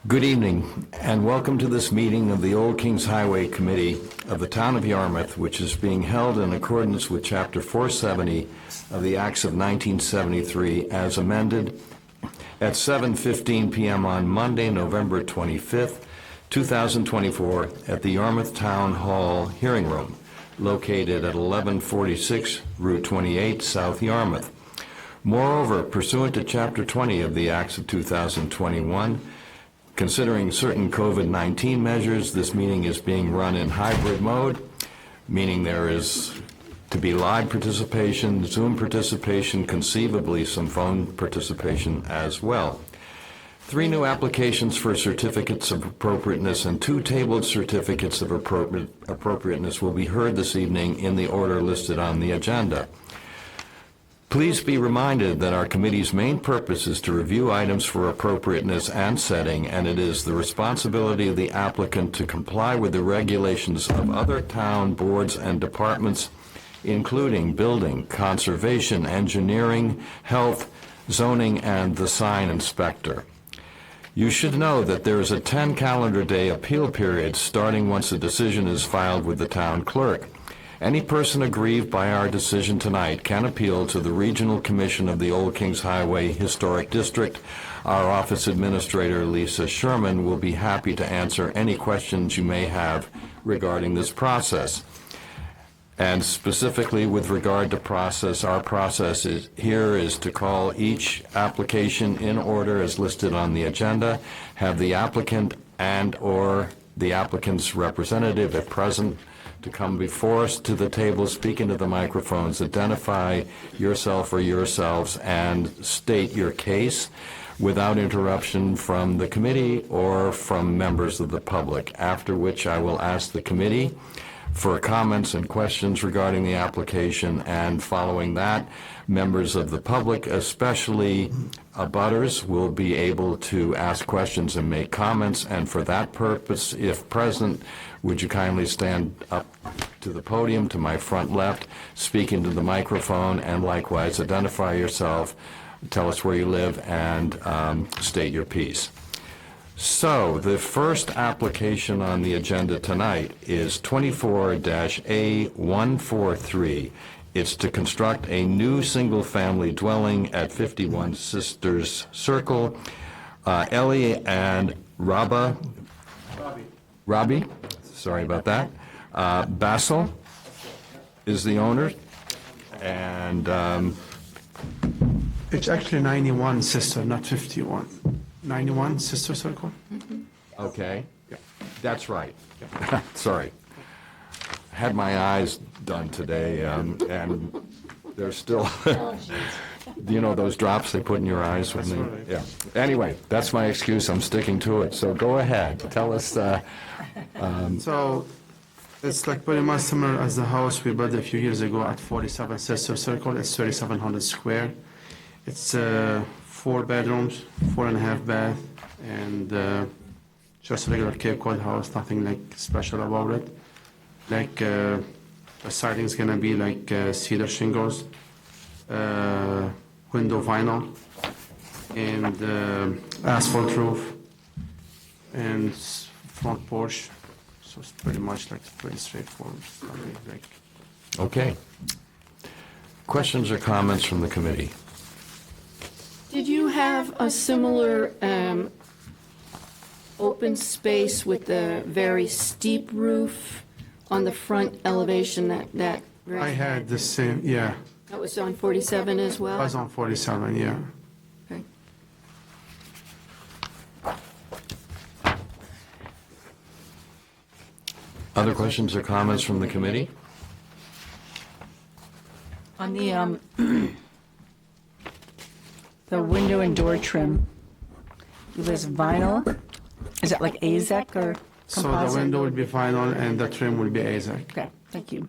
Good evening, and welcome to this meeting of the Old Kings Highway Committee of the Town of Yarmouth, which is being held in accordance with Chapter 470 of the Acts of 1973 as amended at 7:15 p.m. on Monday, November 25th, 2024, at the Yarmouth Town Hall Hearing Room, located at 1146 Route 28, South Yarmouth. Moreover, pursuant to Chapter 20 of the Acts of 2021, considering certain COVID-19 measures, this meeting is being run in hybrid mode, meaning there is to be live participation, Zoom participation, conceivably some phone participation as well. 3 new applications for certificates of appropriateness and 2 tabled certificates of appropriateness will be heard this evening in the order listed on the agenda. Please be reminded that our committee's main purpose is to review items for appropriateness and setting, and it is the responsibility of the applicant to comply with the regulations of other town boards and departments, including building, conservation, engineering, health, zoning, and the sign inspector. You should know that there is a 10 calendar day appeal period starting once a decision is filed with the town clerk. Any person aggrieved by our decision tonight can appeal to the Regional Commission of the Old Kings Highway Historic District. Our office administrator, Lisa Sherman, will be happy to answer any questions you may have regarding this process. And specifically with regard to process, our process here is to call each application in order as listed on the agenda, have the applicant and/or the applicant's representative if present to come before us to the table, speak into the microphones, identify yourself or yourselves, and state your case without interruption from the committee or from members of the public, after which I will ask the committee for comments and questions regarding the application, and following that, members of the public, especially abutters, will be able to ask questions and make comments, and for that purpose, if present, would you kindly stand up to the podium to my front left, speak into the microphone, and likewise identify yourself, tell us where you live, and state your piece. So, the first application on the agenda tonight is 24-A143. It's to construct a new single-family dwelling at 51 Sisters Circle. Ellie and Robbie, sorry about that. Basil is the owner, and it's actually 91 Sister, not 51. 91 Sister Circle. okay, Yeah. that's right. Sorry. Had my eyes done today, and they're still, you know those drops they put in your eyes when they, right. yeah. Anyway, that's my excuse, I'm sticking to it, so go ahead, tell us. So it's like pretty much similar as the house we built a few years ago at 47 Sister Circle. It's 3,700 square. It's 4 bedrooms, 4.5 bath, and just a regular Cape Cod house, nothing like special about it. Like the siding's gonna be like cedar shingles, window vinyl, and asphalt roof, and front porch. So it's pretty much like pretty straightforward. It's nothing like. Okay. Questions or comments from the committee? Did you have a similar open space with the very steep roof on the front elevation that I had the same, yeah. that was on 47 as well? I was on 47, yeah. Okay. Other questions or comments from the committee? On the window and door trim, it was vinyl? Is it like AZEK or So the composite? window will be vinyl and the trim will be AZEK. Okay, thank you.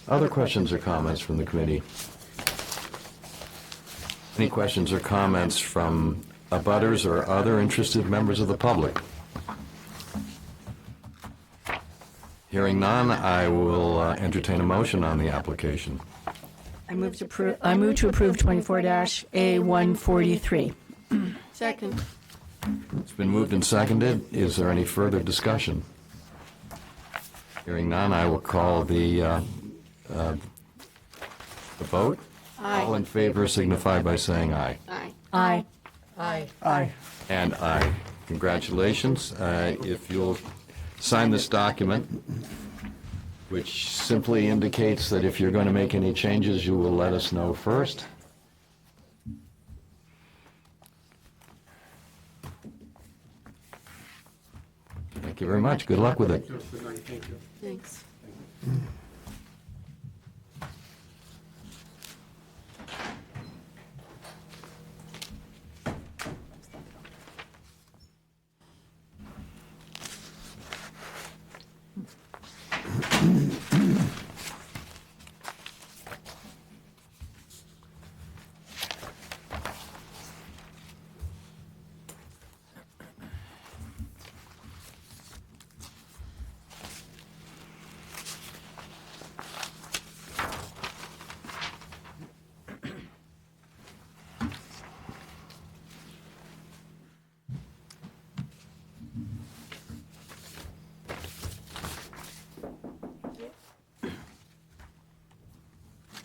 Other questions or comments from the committee? Any questions or comments from abutters or other interested members of the public? Hearing none, I will entertain a motion on the application. I move to approve 24-A143. Second. It's been moved and seconded. Is there any further discussion? Hearing none, I will call the vote. All Aye. in favor signify by saying aye. Aye. Aye. And aye. Congratulations. If you'll sign this document, which simply indicates that if you're going to make any changes, you will let us know first. Thank you very much. Good luck with it. Thanks.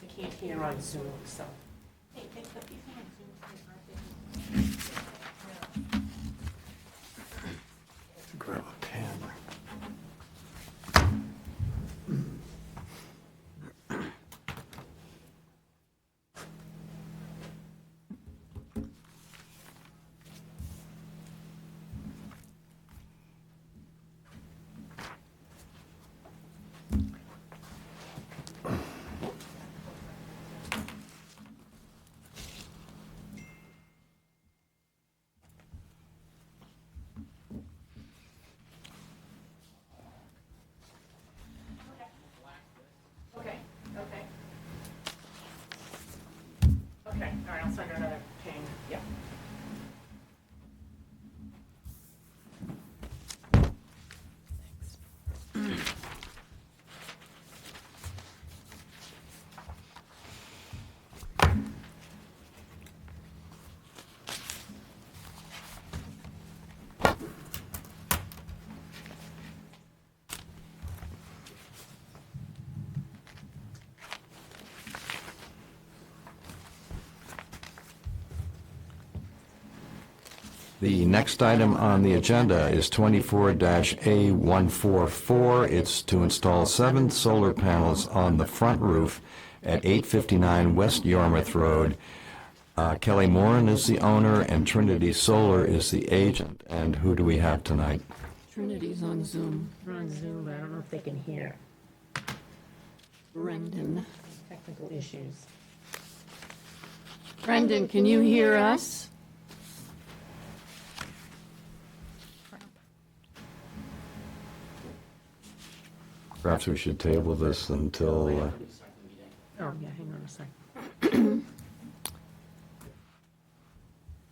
I can't hear on Zoom, so. Grab a pen. Okay. All right, I'll send her another ping. Yep. The next item on the agenda is 24-A144. It's to install 7 solar panels on the front roof at 859 West Yarmouth Road. Kelly Moran is the owner, and Trinity Solar is the agent. And who do we have tonight? Trinity's on Zoom. We're on Zoom, but I don't know if they can hear. Brendan. Technical issues. Brendan, can you hear us? Perhaps we should table this until, Oh, yeah, hang on a second.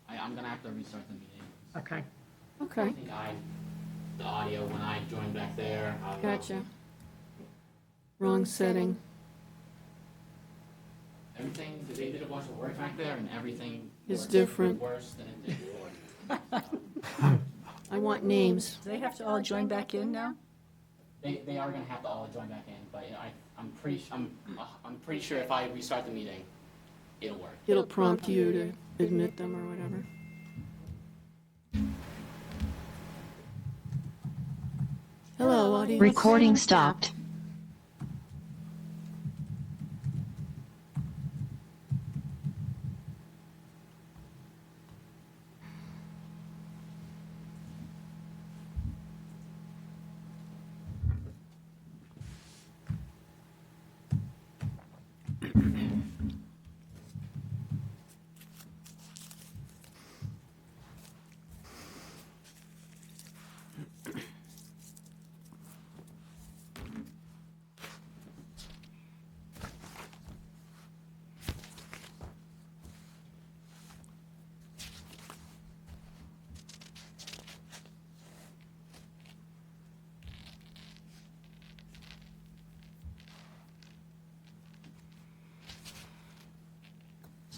I'm gonna have to restart the meeting. Okay. Okay, I think the audio when I joined back there. gotcha. Wrong setting. Everything, they did a bunch of work back there and everything. It's worked different. Worse than it did before. I want names. Do they have to all join back in now? They are gonna have to all join back in, but I'm pretty sure if I restart the meeting, it'll work. It'll prompt you to admit them or whatever. Hello, audience. Recording stopped.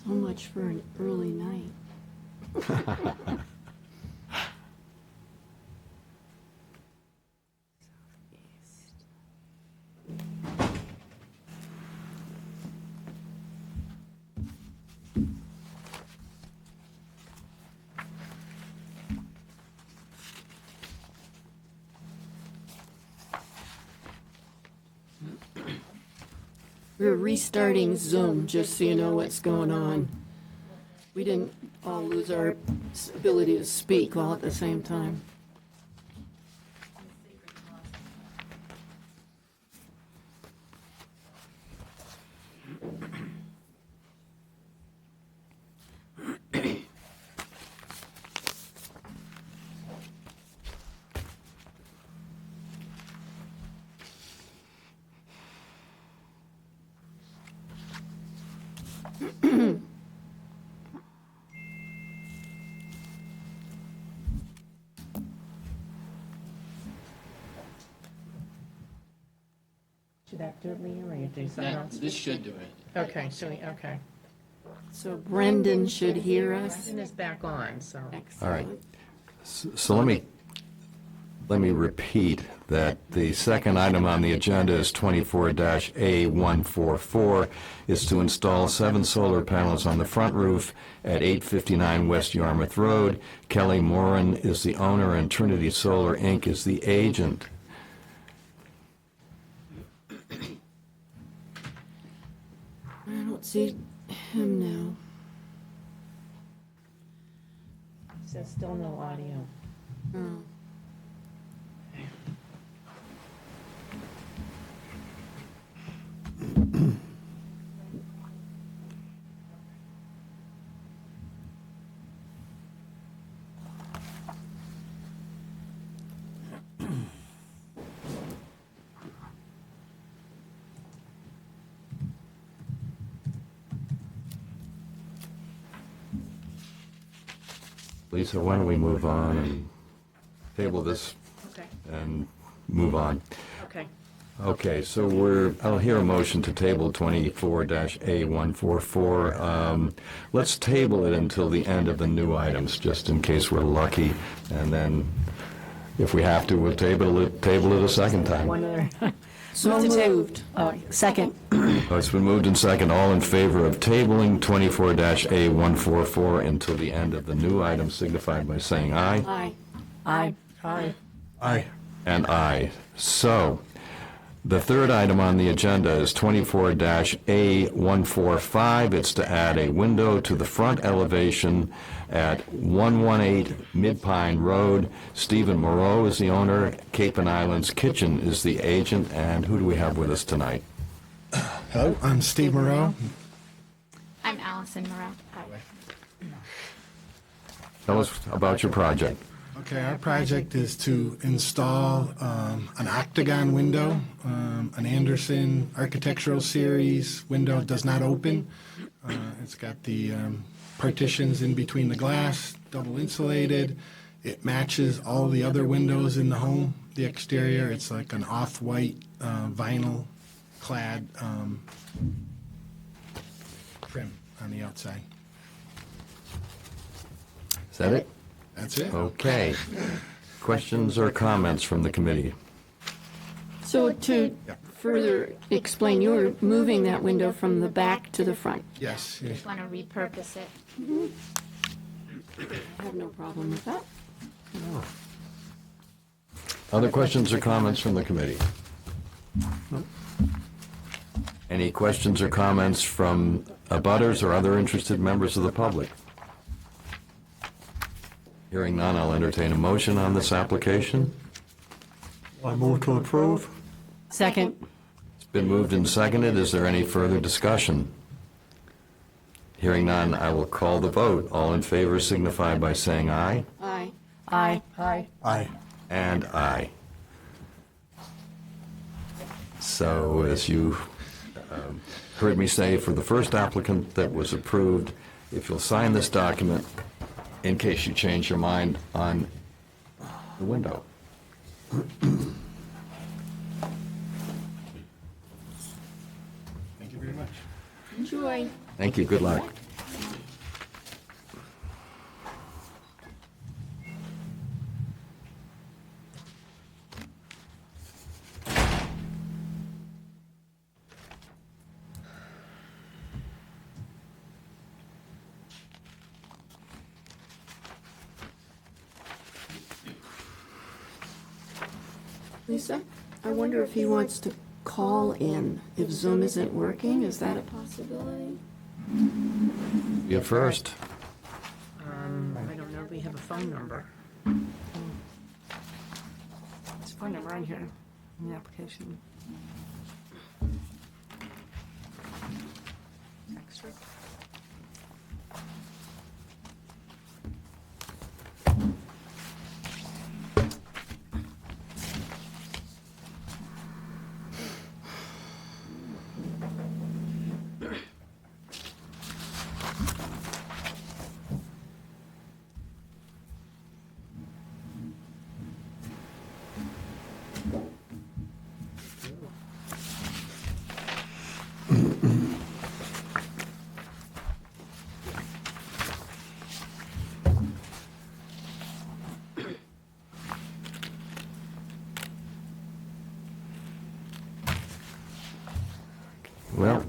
So much for an early night. We're restarting Zoom, just so you know what's going on. We didn't all lose our ability to speak all at the same time. Should that do it, Leah, or you do something else? This should do it. Okay, okay. So Brendan should hear us. Brendan is back on, so. All right. Excellent. So let me repeat that the second item on the agenda is 24-A144, is to install 7 solar panels on the front roof at 859 West Yarmouth Road. Kelly Moran is the owner and Trinity Solar, Inc. is the agent. I don't see him now. Says still no audio. Oh. Lisa, why don't we move on and table this Okay, and move on? okay. Okay, so I'll hear a motion to table 24-A144. Let's table it until the end of the new items, just in case we're lucky, and then if we have to, we'll table it a second time. One other. So Move to ta- moved. Oh, second. Oh, it's been moved and second. All in favor of tabling 24-A144 until the end of the new item, signified by saying aye. Aye. Aye. Aye. Aye. And aye. So, the third item on the agenda is 24-A145. It's to add a window to the front elevation at 118 Mid-Pine Road. Stephen Moreau is the owner. Cape and Islands Kitchen is the agent. And who do we have with us tonight? Hello, I'm Steve Moreau. I'm Allison Moreau. Tell us about your project. Okay, our project is to install an octagon window, an Anderson Architectural Series window. Does not open. It's got the partitions in between the glass, double insulated. It matches all the other windows in the home. The exterior, it's like an off-white vinyl clad trim on the outside. Is that it? That's it. Okay. Questions or comments from the committee? So to further explain, you're moving that window from the back to the front. Yes. Just want to repurpose it. I have no problem with that. Other questions or comments from the committee? Any questions or comments from abutters or other interested members of the public? Hearing none, I'll entertain a motion on this application. I move to approve. Second. It's been moved and seconded. Is there any further discussion? Hearing none, I will call the vote. All in favor signify by saying aye. Aye. Aye. Aye. Aye. And aye. So, as you heard me say, for the first applicant that was approved, if you'll sign this document, in case you change your mind on the window. Thank you very much. Enjoy. Thank you, good luck. Lisa, I wonder if he wants to call in if Zoom isn't working. Is that a possibility? You first. I don't know. We have a phone number. It's a phone number on here in the application. Extra. Well,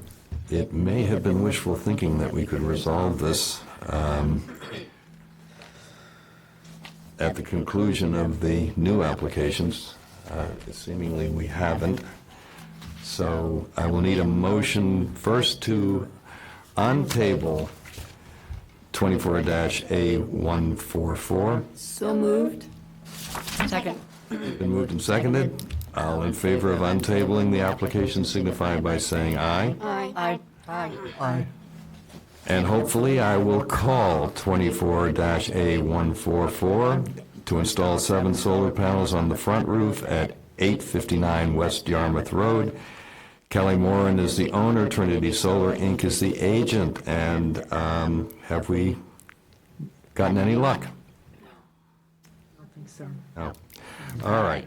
it may have been wishful thinking that we could resolve this at the conclusion of the new applications. Seemingly, we haven't. So I will need a motion first to untable 24-A144. So moved. Second. Been moved and seconded. All in favor of untabling the application signify by saying aye. Aye. Aye. Aye. Aye. And hopefully I will call 24-A144 to install 7 solar panels on the front roof at 859 West Yarmouth Road. Kelly Moran is the owner, Trinity Solar Inc. is the agent, and have we gotten any luck? I don't think so. No. All right.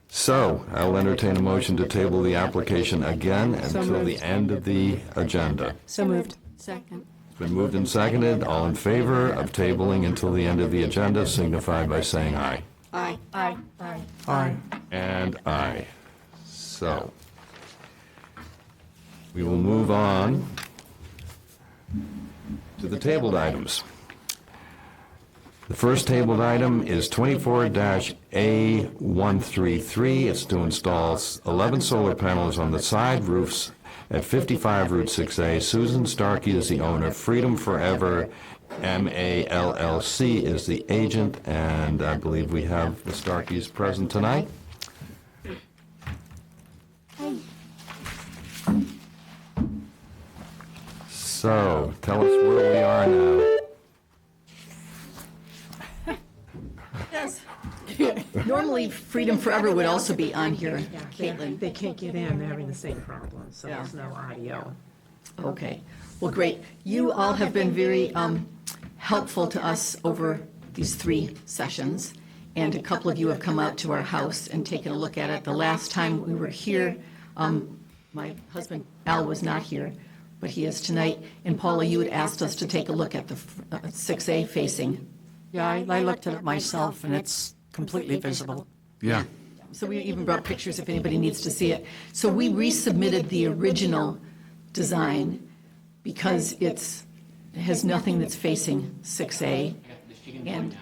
So I'll entertain a motion to table the application again until the end of the agenda. So moved. Second. It's been moved and seconded. All in favor of tabling until the end of the agenda signify by saying aye. Aye. Aye. Aye. Aye. And aye. So we will move on to the tabled items. The first tabled item is 24-A133. It's to install 11 solar panels on the side roofs at 55 Route 6A. Susan Starkey is the owner. Freedom Forever MALLC is the agent, and I believe we have the Starkeys present tonight. So, tell us where we are now. Yes. Normally, Freedom Forever would also be on here, Caitlin. They can't get in, they're having the same problem, so there's no audio. Okay, well, great. You all have been very helpful to us over these 3 sessions, and a couple of you have come out to our house and taken a look at it. The last time we were here, my husband Al was not here, but he is tonight. And Paula, you had asked us to take a look at the 6A facing. Yeah, I looked at it myself, and it's completely visible. Yeah. So we even brought pictures if anybody needs to see it. So we resubmitted the original design because it has nothing that's facing 6A. She can And- join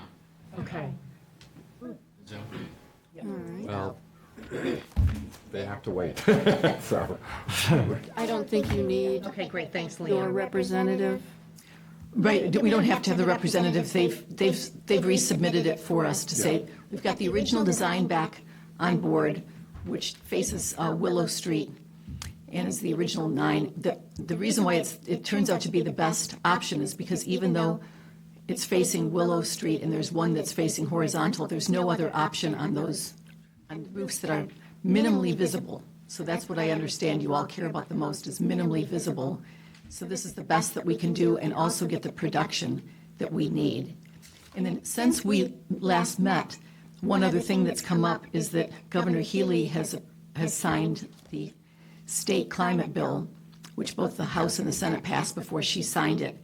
now. Okay. Well, they have to wait. So, I don't think you need Okay, great, thanks, your Leanne. representative. Right, we don't have to have the representatives. They've resubmitted it for us to say, we've got the original design back on board, which faces Willow Street and is the original 9. The reason why it turns out to be the best option is because even though it's facing Willow Street and there's one that's facing horizontal, there's no other option on those, on roofs that are minimally visible. So that's what I understand you all care about the most, is minimally visible. So this is the best that we can do and also get the production that we need. And then since we last met, one other thing that's come up is that Governor Healy has signed the state climate bill, which both the House and the Senate passed before she signed it.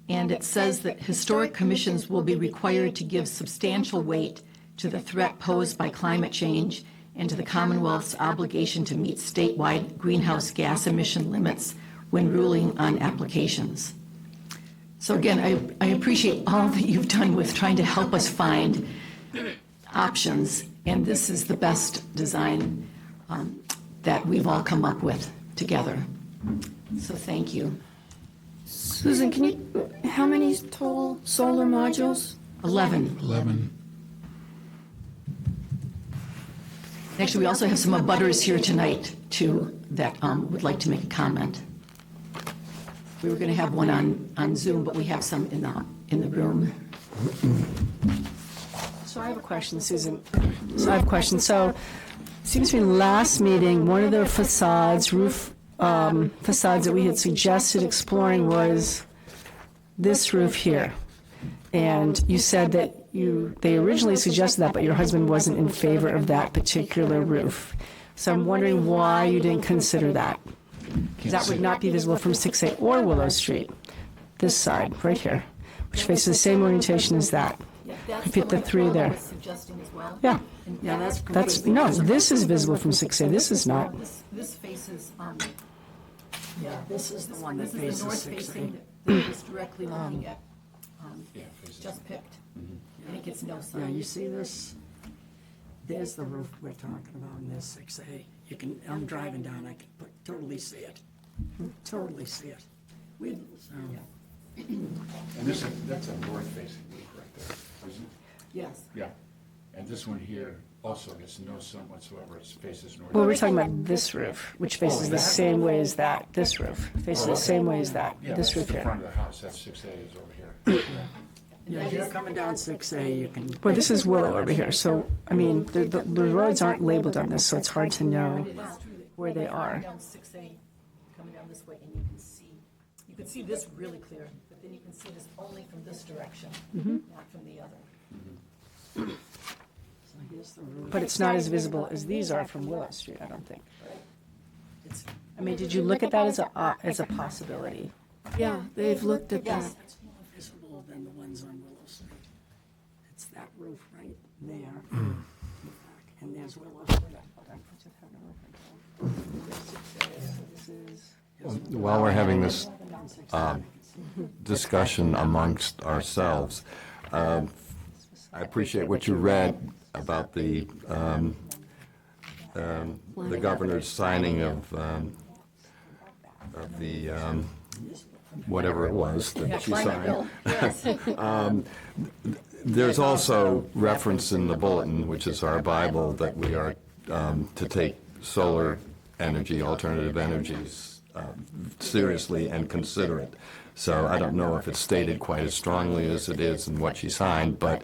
And it says that historic commissions will be required to give substantial weight to the threat posed by climate change and to the Commonwealth's obligation to meet statewide greenhouse gas emission limits when ruling on applications. So again, I appreciate all that you've done with trying to help us find options. And this is the best design that we've all come up with together. So thank you. Susan, how many total solar modules? 11. 11. Actually, we also have some abutters here tonight, too, that would like to make a comment. We were going to have one on Zoom, but we have some in the room. So I have a question, Susan. So it seems to me last meeting, one of the roof facades that we had suggested exploring was this roof here. And you said that they originally suggested that, but your husband wasn't in favor of that particular roof. So I'm wondering why you didn't consider that. 'Cause that would not be visible from 6A or Willow Street, this side, right here, which faces the same orientation as that. Repeat the three there. Suggesting as well. Yeah, Yeah, no, this is visible from 6A, this is not. This faces, Yeah, this is the one this is the north facing, that is directly looking at, just picked. And it gets no sun. Yeah, you see this? There's the roof we're talking about in this 6A. You can, I'm driving down, I can totally see it. Totally see it. And that's a north-facing roof right there, isn't it? Yes. Yeah. And this one here also gets no sun whatsoever, it faces north. Well, we're talking about this roof, which faces the same way as that. This roof faces the same way as that, Yeah, this that's roof the here. front of the house, that's 6A is over here. Yeah, if you're coming down 6A, you can. Well, this is Willow over here, so, I mean, the roads aren't labeled on this, so it's hard to know where they are. Down 6A, coming down this way, and you can see this really clear, but then you can see this only from this direction, not from the other. So here's the roof. But it's not as visible as these are from Willow Street, I don't think. It's, I mean, did you look at that as a possibility? Yeah, they've looked at that. it's more visible than the ones on Willow Street. It's that roof right there. And there's Willow Street. While we're having this discussion amongst ourselves, I appreciate what you read about the governor's signing of the whatever it was that she signed. There's also reference in the bulletin, which is our Bible, that we are to take solar energy, alternative energies, seriously and consider it. So I don't know if it's stated quite as strongly as it is in what she signed, but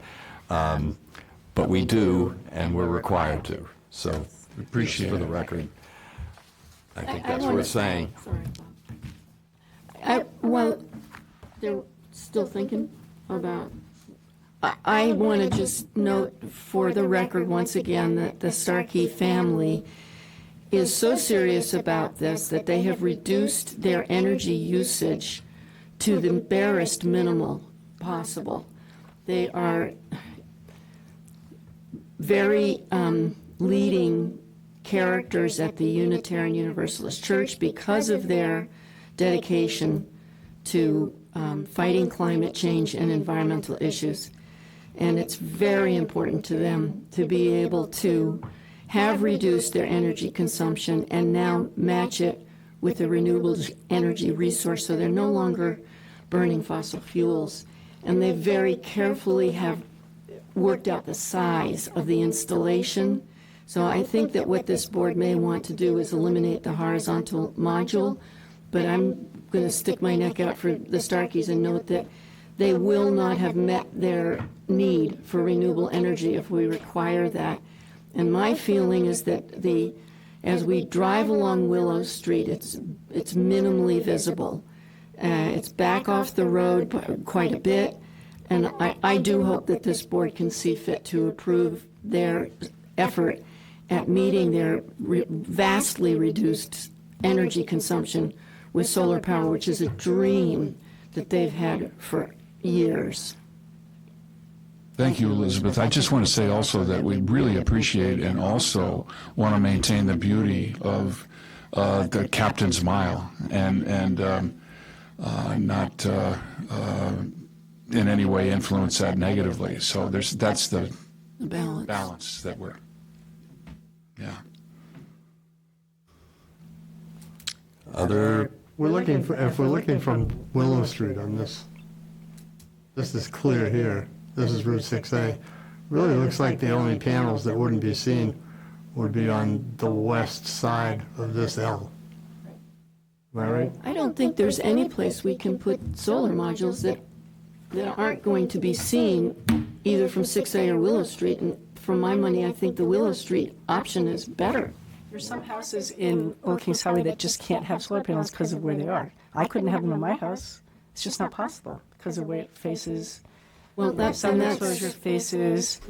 we do, and we're required to. So Appreciate for the it. record, I think I that's wanna- worth saying. Sorry. Well, they're still thinking about, I want to just note for the record once again that the Starkey family is so serious about this that they have reduced their energy usage to the barest minimal possible. They are very leading characters at the Unitarian Universalist Church because of their dedication to fighting climate change and environmental issues. And it's very important to them to be able to have reduced their energy consumption and now match it with a renewable energy resource, so they're no longer burning fossil fuels. And they very carefully have worked out the size of the installation. So I think that what this board may want to do is eliminate the horizontal module, but I'm going to stick my neck out for the Starkeys and note that they will not have met their need for renewable energy if we require that. And my feeling is that as we drive along Willow Street, it's minimally visible. It's back off the road quite a bit, and I do hope that this board can see fit to approve their effort at meeting their vastly reduced energy consumption with solar power, which is a dream that they've had for years. Thank you, Elizabeth. I just want to say also that we really appreciate and also want to maintain the beauty of the Captain's Mile and not in any way influence that negatively. So that's the The balance. balance that we're Yeah. Other, We're looking for, if we're looking from Willow Street on this is clear here. This is Route 6A. Really looks like the only panels that wouldn't be seen would be on the west side of this L. Am I right? I don't think there's any place we can put solar modules that aren't going to be seen either from 6A or Willow Street. And for my money, I think the Willow Street option is better. There's some houses in Old Kings Highway that just can't have solar panels because of where they are. I couldn't have them in my house. It's just not possible because of where it faces. Well, that's, Sun and that's, exposure faces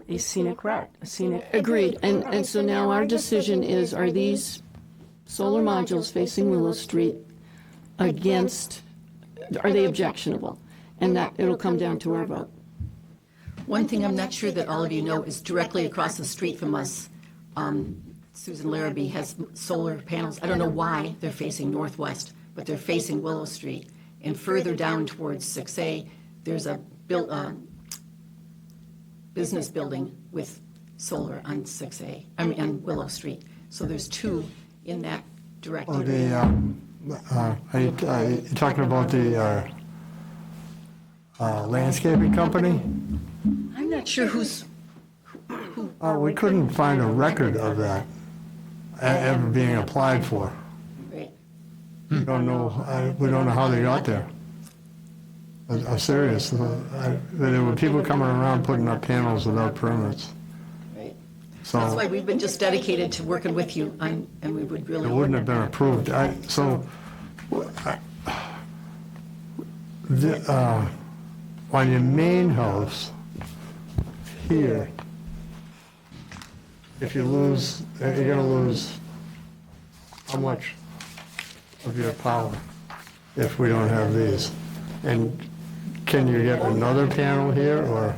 a scenic route, a scenic. agreed. And so now our decision is, are these solar modules facing Willow Street against, are they objectionable? And that, it'll come down to our vote. One thing I'm not sure that all of you know is directly across the street from us, Susan Larrabee has solar panels. I don't know why they're facing northwest, but they're facing Willow Street. And further down towards 6A, there's a business building with solar on 6A, on Willow Street. So there's two in that direction. Are you talking about the landscaping company? I'm not sure who's, We couldn't find a record of that ever being applied for. right. We don't know how they got there. I'm serious. There were people coming around putting up panels without permits. Right. That's why So we've been just dedicated to working with you, and we would really. it wouldn't have been approved. On your main house here, if you lose, you're gonna lose how much of your power if we don't have these? And can you get another panel here, or?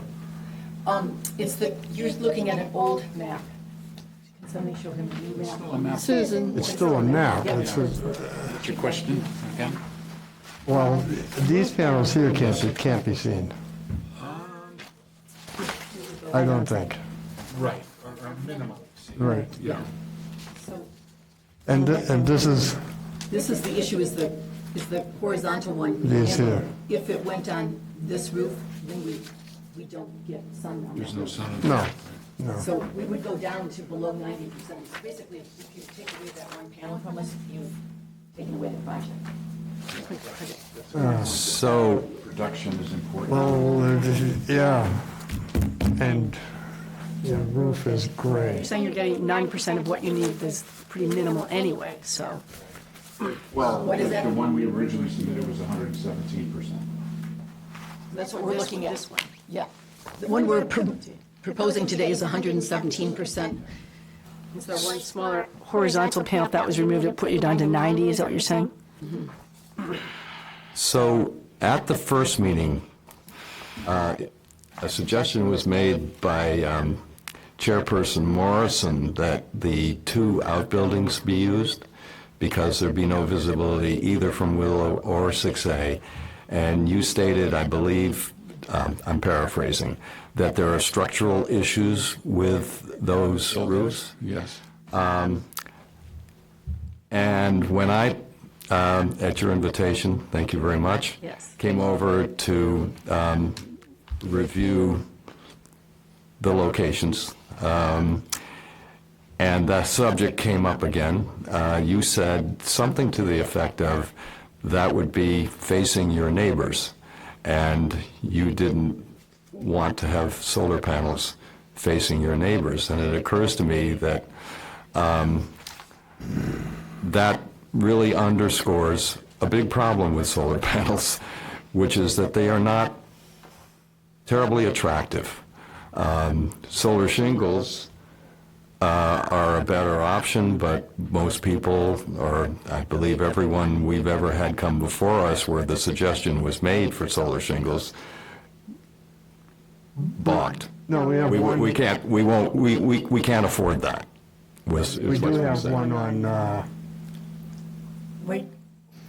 It's the, you're looking at an old map. Can somebody show him the new map? Susan? It's still a map. What's your question again? Well, these panels here can't be seen. I don't think. Right, or minimal. Right. Yeah. So And this is, this is the issue, is the horizontal one. These And here. If it went on this roof, then we don't get sun on There's that no roof. sun. no. So we would go down to below 90%. So basically, if you take away that one panel from us, you've taken away the project. so, Production is important. Well, yeah. And your roof is gray. You're saying you're getting 9% of what you need is pretty minimal anyway, so. Well, What is that? the one we originally submitted was 117%. That's what we're looking at. This one. Yeah. The one we're proposing today is 117%. So one smaller horizontal panel, if that was removed, it put you down to 90, is that what you're saying? so at the first meeting, a suggestion was made by Chairperson Morrison that the two outbuildings be used because there'd be no visibility either from Willow or 6A. And you stated, I believe, I'm paraphrasing, that there are structural issues with those roofs. Yes. And when I, at your invitation, thank you very much, Yes. came over to review the locations, and the subject came up again. You said something to the effect of that would be facing your neighbors, and you didn't want to have solar panels facing your neighbors. And it occurs to me that that really underscores a big problem with solar panels, which is that they are not terribly attractive. Solar shingles are a better option, but most people, or I believe everyone we've ever had come before us where the suggestion was made for solar shingles, balked. No, we have one. We can't afford that. We do have one on, Wait,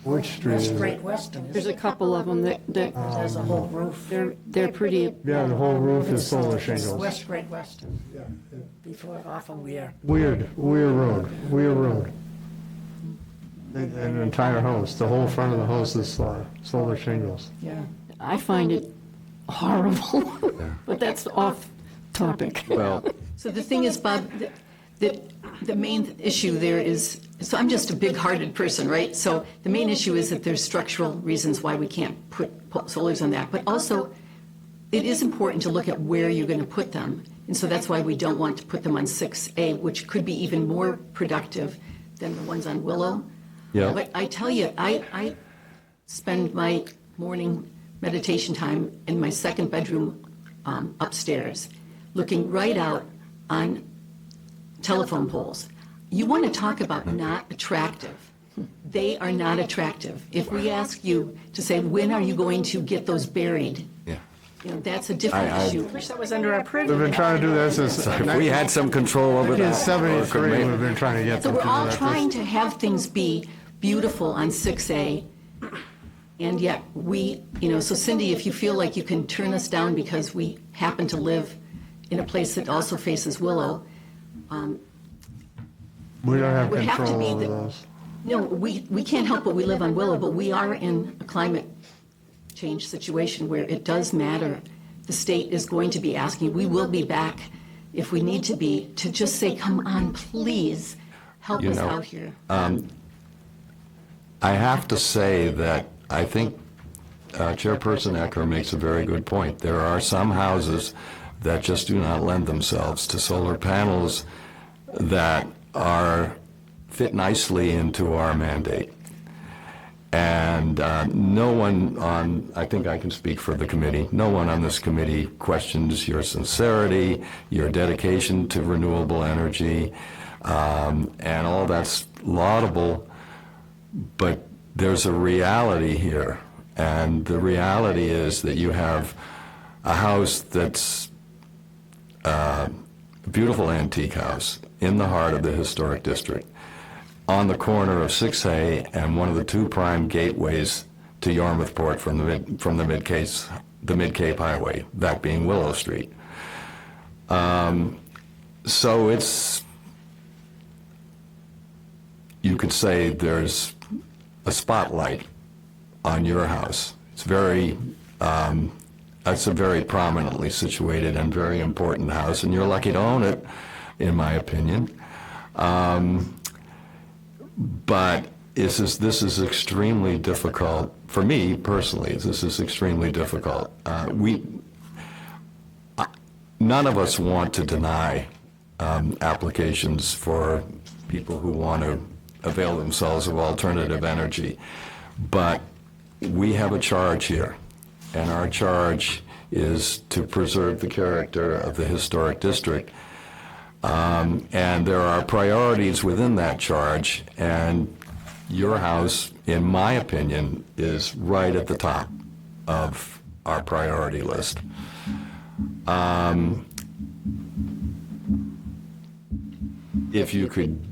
Which street That's is it? Great Western. There's a couple of them that Has a whole roof. they're pretty, Yeah, the whole roof is solar It's shingles. West Great Western. Before, off of Weir. Weird road. An entire house, the whole front of the house is solar shingles. Yeah. I find it horrible, but that's off topic. Well, So the thing is, Bob, the main issue there is, so I'm just a big-hearted person, right? So the main issue is that there's structural reasons why we can't put solars on that. But also, it is important to look at where you're going to put them. And so that's why we don't want to put them on 6A, which could be even more productive than the ones on Willow. Yeah. But I tell you, I spend my morning meditation time in my second bedroom upstairs, looking right out on telephone poles. You want to talk about not attractive. They are not attractive. If we ask you to say, when are you going to get those buried? yeah. You know, that's a different issue. Wish that was under our purview. We've been trying to do this since If we had some control over that. or could 1973, make- we've been trying to get So them we're to do all that. trying to have things be beautiful on 6A, and yet we, so Cindy, if you feel like you can turn us down because we happen to live in a place that also faces Willow, We don't have would have to control be over the- those. no, we can't help but we live on Willow, but we are in a climate change situation where it does matter. The state is going to be asking, we will be back if we need to be, to just say, come on, please, help You us know, out here. I have to say that I think Chairperson Ecker makes a very good point. There are some houses that just do not lend themselves to solar panels that fit nicely into our mandate. And no one I think I can speak for the committee, no one on this committee questions your sincerity, your dedication to renewable energy, and all that's laudable, but there's a reality here. And the reality is that you have a house that's a beautiful antique house in the heart of the historic district, on the corner of 6A and one of the two prime gateways to Yarmouthport from the Mid-Cape Highway, that being Willow Street. So you could say there's a spotlight on your house. It's a very prominently situated and very important house, and you're lucky to own it, in my opinion. But this is extremely difficult, for me personally, this is extremely difficult. None of us want to deny applications for people who want to avail themselves of alternative energy, but we have a charge here, and our charge is to preserve the character of the historic district. And there are priorities within that charge, and your house, in my opinion, is right at the top of our priority list. If you could,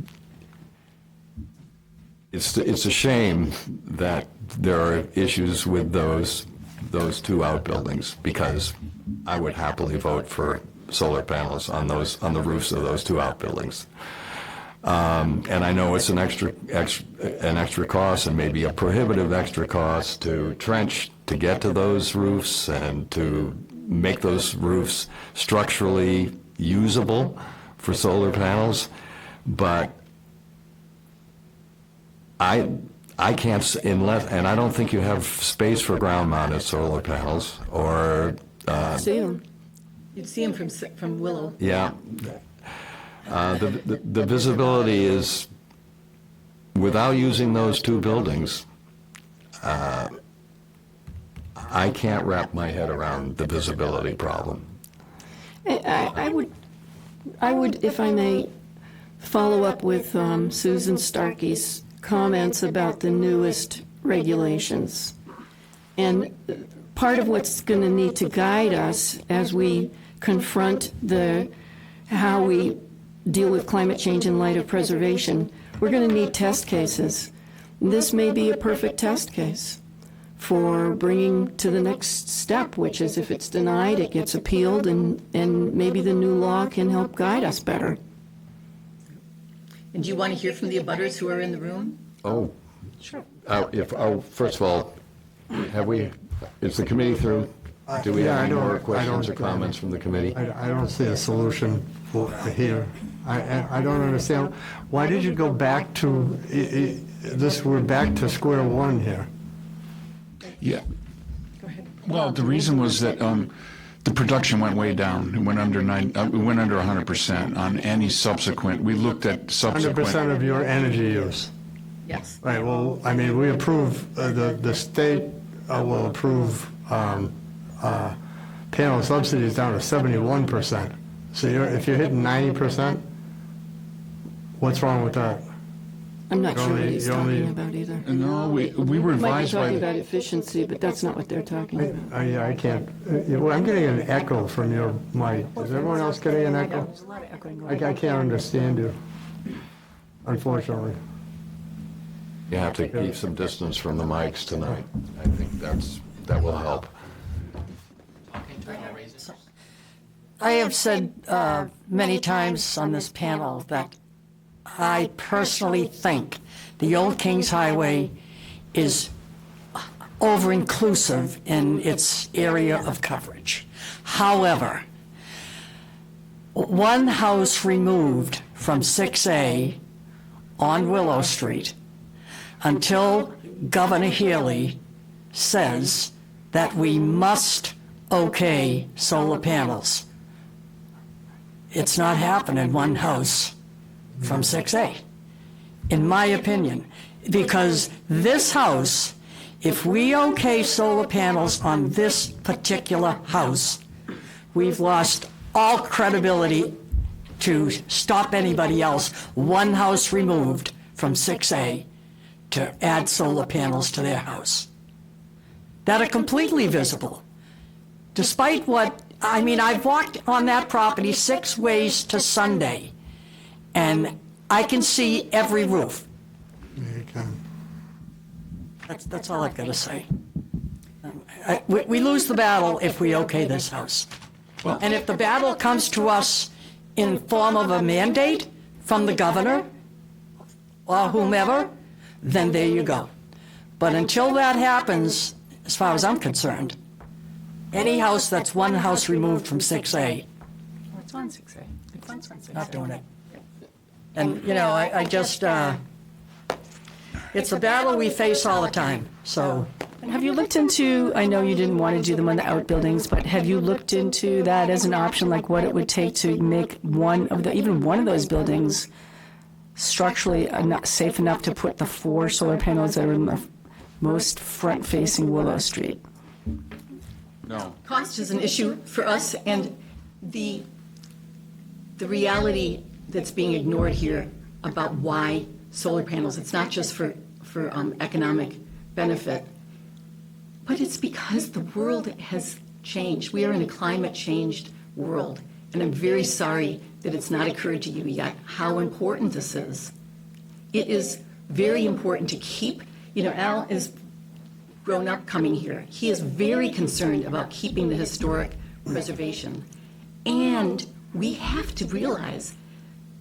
it's a shame that there are issues with those two outbuildings, because I would happily vote for solar panels on the roofs of those two outbuildings. And I know it's an extra cost, and maybe a prohibitive extra cost to trench to get to those roofs and to make those roofs structurally usable for solar panels, but I can't, unless, and I don't think you have space for ground-mounted solar panels, or See them. You'd see them from Willow. yeah. The visibility is, without using those two buildings, I can't wrap my head around the visibility problem. I would, if I may, follow up with Susan Starkey's comments about the newest regulations. And part of what's going to need to guide us as we confront how we deal with climate change in light of preservation, we're going to need test cases. this may be a perfect test case for bringing to the next step, which is if it's denied, it gets appealed, and maybe the new law can help guide us better. And do you want to hear from the abutters who are in the room? Oh. Sure. First of all, is the committee through? Do we have any more questions or comments from the committee? I don't see a solution here. I don't understand. Why did you go back to this? We're back to square one here. Yeah. Well, the reason was that the production went way down. It went under 100% on any subsequent. We looked at subsequent. 100% of your energy use. Yes. Right. Well, I mean, we approve. The state will approve panel subsidies down to 71%. So if you're hitting 90%, what's wrong with that? I'm not sure what he's talking about either. No, we were Might be advised by talking the. about efficiency, but that's not what they're talking about. I can't. Well, I'm getting an echo from your mic. Is everyone else getting an echo? There's a lot of echoing. I can't understand you, unfortunately. You have to keep some distance from the mics tonight. I think that will help. I have said many times on this panel that I personally think the Old Kings Highway is over-inclusive in its area of coverage. However, one house removed from 6A on Willow Street until Governor Healy says that we must okay solar panels. It's not happening one house from 6A, in my opinion, because this house, if we okay solar panels on this particular house, we've lost all credibility to stop anybody else, one house removed from 6A, to add solar panels to their house that are completely visible. Despite what, I mean, I've walked on that property 6 ways to Sunday, and I can see every roof. You can. That's all I've got to say. We lose the battle if we okay this house. And if the battle comes to us in form of a mandate from the governor or whomever, then there you go. But until that happens, as far as I'm concerned, any house that's one house removed from 6A, It's on 6A. It's on 6A. not doing it. And, you know, I just, it's a battle we face all the time, so. Have you looked into, I know you didn't want to do them on the outbuildings, but have you looked into that as an option, like what it would take to make even one of those buildings structurally safe enough to put the 4 solar panels that are in the most front-facing Willow Street? No. Cost is an issue for us, and the reality that's being ignored here about why solar panels, it's not just for economic benefit, but it's because the world has changed. We are in a climate-changed world, and I'm very sorry that it's not occurred to you yet how important this is. It is very important to keep, you know, Al is grown up coming here. He is very concerned about keeping the historic preservation. And we have to realize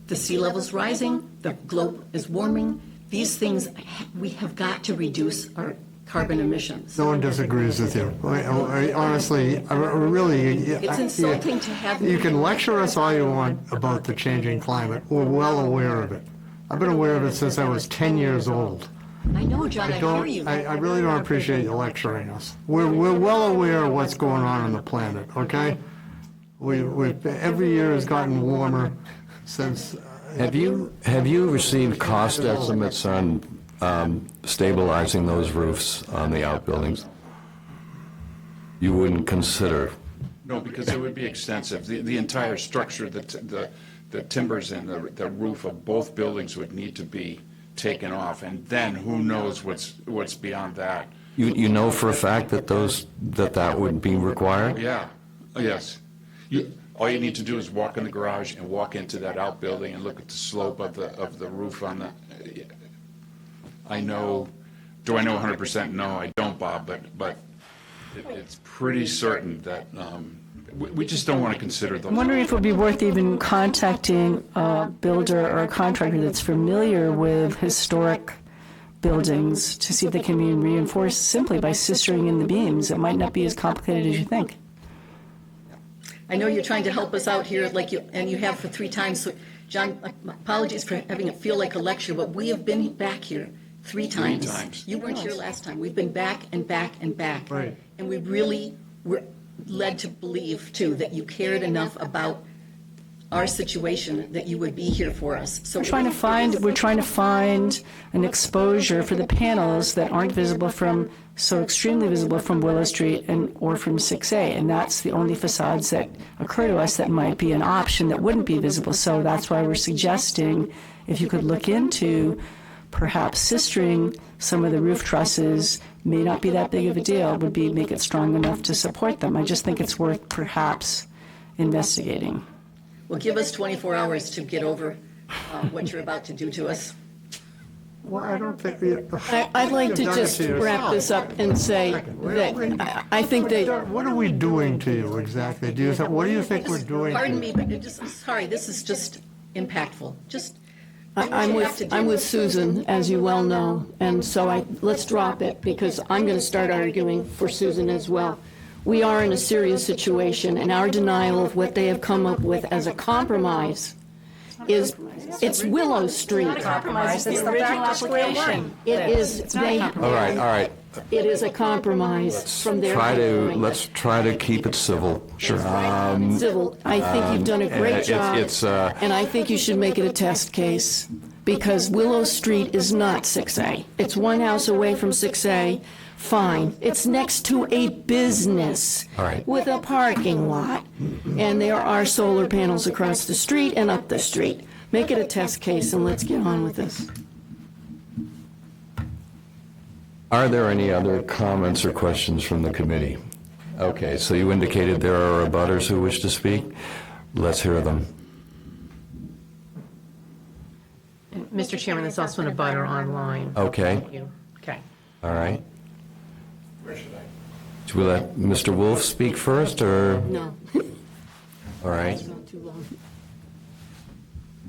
the sea level's rising, the globe is warming. These things, we have got to reduce our carbon emissions. No one disagrees with you. Honestly, I really. It's insulting to have. You can lecture us all you want about the changing climate. We're well aware of it. I've been aware of it since I was 10 years old. I know, John, I hear you. I really don't appreciate you lecturing us. We're well aware of what's going on the planet, okay? Every year has gotten warmer since. Have you received cost estimates on stabilizing those roofs on the outbuildings? You wouldn't consider? No, because it would be extensive. The entire structure, the timbers and the roof of both buildings would need to be taken off, and then who knows what's beyond that. You know for a fact that that would be required? Yeah, yes. All you need to do is walk in the garage and walk into that outbuilding and look at the slope of the roof on the. I know, do I know 100%? No, I don't, Bob, but it's pretty certain that we just don't want to consider those. I'm wondering if it would be worth even contacting a builder or a contractor that's familiar with historic buildings to see if they can be reinforced simply by sistering in the beams. It might not be as complicated as you think. I know you're trying to help us out here, and you have for 3 times. So, John, apologies for having it feel like a lecture, but we have been back here 3 times. 3 times. You weren't here last time. We've been back and back and back. Right. And we really were led to believe, too, that you cared enough about our situation that you would be here for us. So We're trying to find an exposure for the panels that aren't visible from, so extremely visible from Willow Street or from 6A, and that's the only facades that occur to us that might be an option that wouldn't be visible. So that's why we're suggesting if you could look into perhaps sistering some of the roof trusses. May not be that big of a deal, would be make it strong enough to support them. I just think it's worth perhaps investigating. Well, give us 24 hours to get over what you're about to do to us. Well, I don't think we. I'd like to You've done just it to wrap yourself. this up and say that I think that What are we doing to you exactly? What do you think we're doing? Pardon to me, you? but sorry, this is just impactful. Just I'm with Susan, as you well know, and so let's drop it, because I'm going to start arguing for Susan as well. We are in a serious situation, and our denial of what they have come up with as a compromise it's Willow Street. Compromise, it's the original application. It is, All right. it is a compromise from their viewpoint. Let's try to keep it civil. Sure. Civil, I think you've done a great job, and I think you should make it a test case, because Willow Street is not 6A. It's one house away from 6A, fine. It's next to a business All right. with a parking lot, and there are solar panels across the street and up the street. Make it a test case, and let's get on with this. Are there any other comments or questions from the committee? Okay, so you indicated there are abutters who wish to speak. Let's hear them. Mr. Chairman, there's also an abutter online. Okay, Thank you. Okay. all right. Should we let Mr. Wolf speak first, or? No, All right. not too long.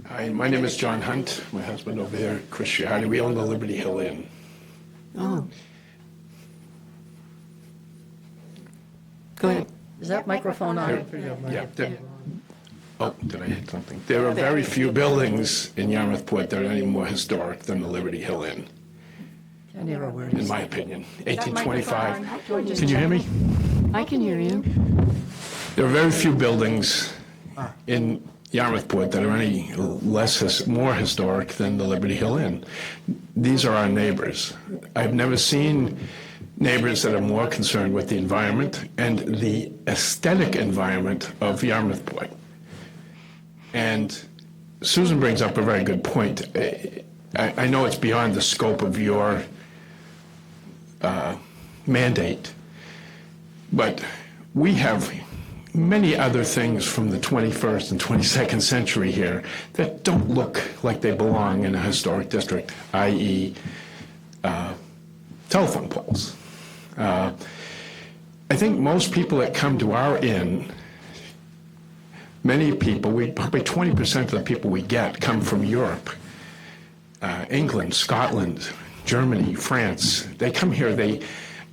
Hi, my name is John Hunt. My husband over there, Chris Chiardi. We own the Liberty Hill Inn. Oh. Go ahead. Is that microphone on? Yeah. Oh, did I hit something? There are very few buildings in Yarmouthport that are any more historic than the Liberty Hill Inn, in my opinion. 1825. Can you hear me? I can hear you. There are very few buildings in Yarmouthport that are any more historic than the Liberty Hill Inn. These are our neighbors. I've never seen neighbors that are more concerned with the environment and the aesthetic environment of Yarmouthport. And Susan brings up a very good point. I know it's beyond the scope of your mandate, but we have many other things from the 21st and 22nd century here that don't look like they belong in a historic district, i.e. Telephone poles. I think most people that come to our inn, many people, probably 20% of the people we get come from Europe, England, Scotland, Germany, France. They come here, they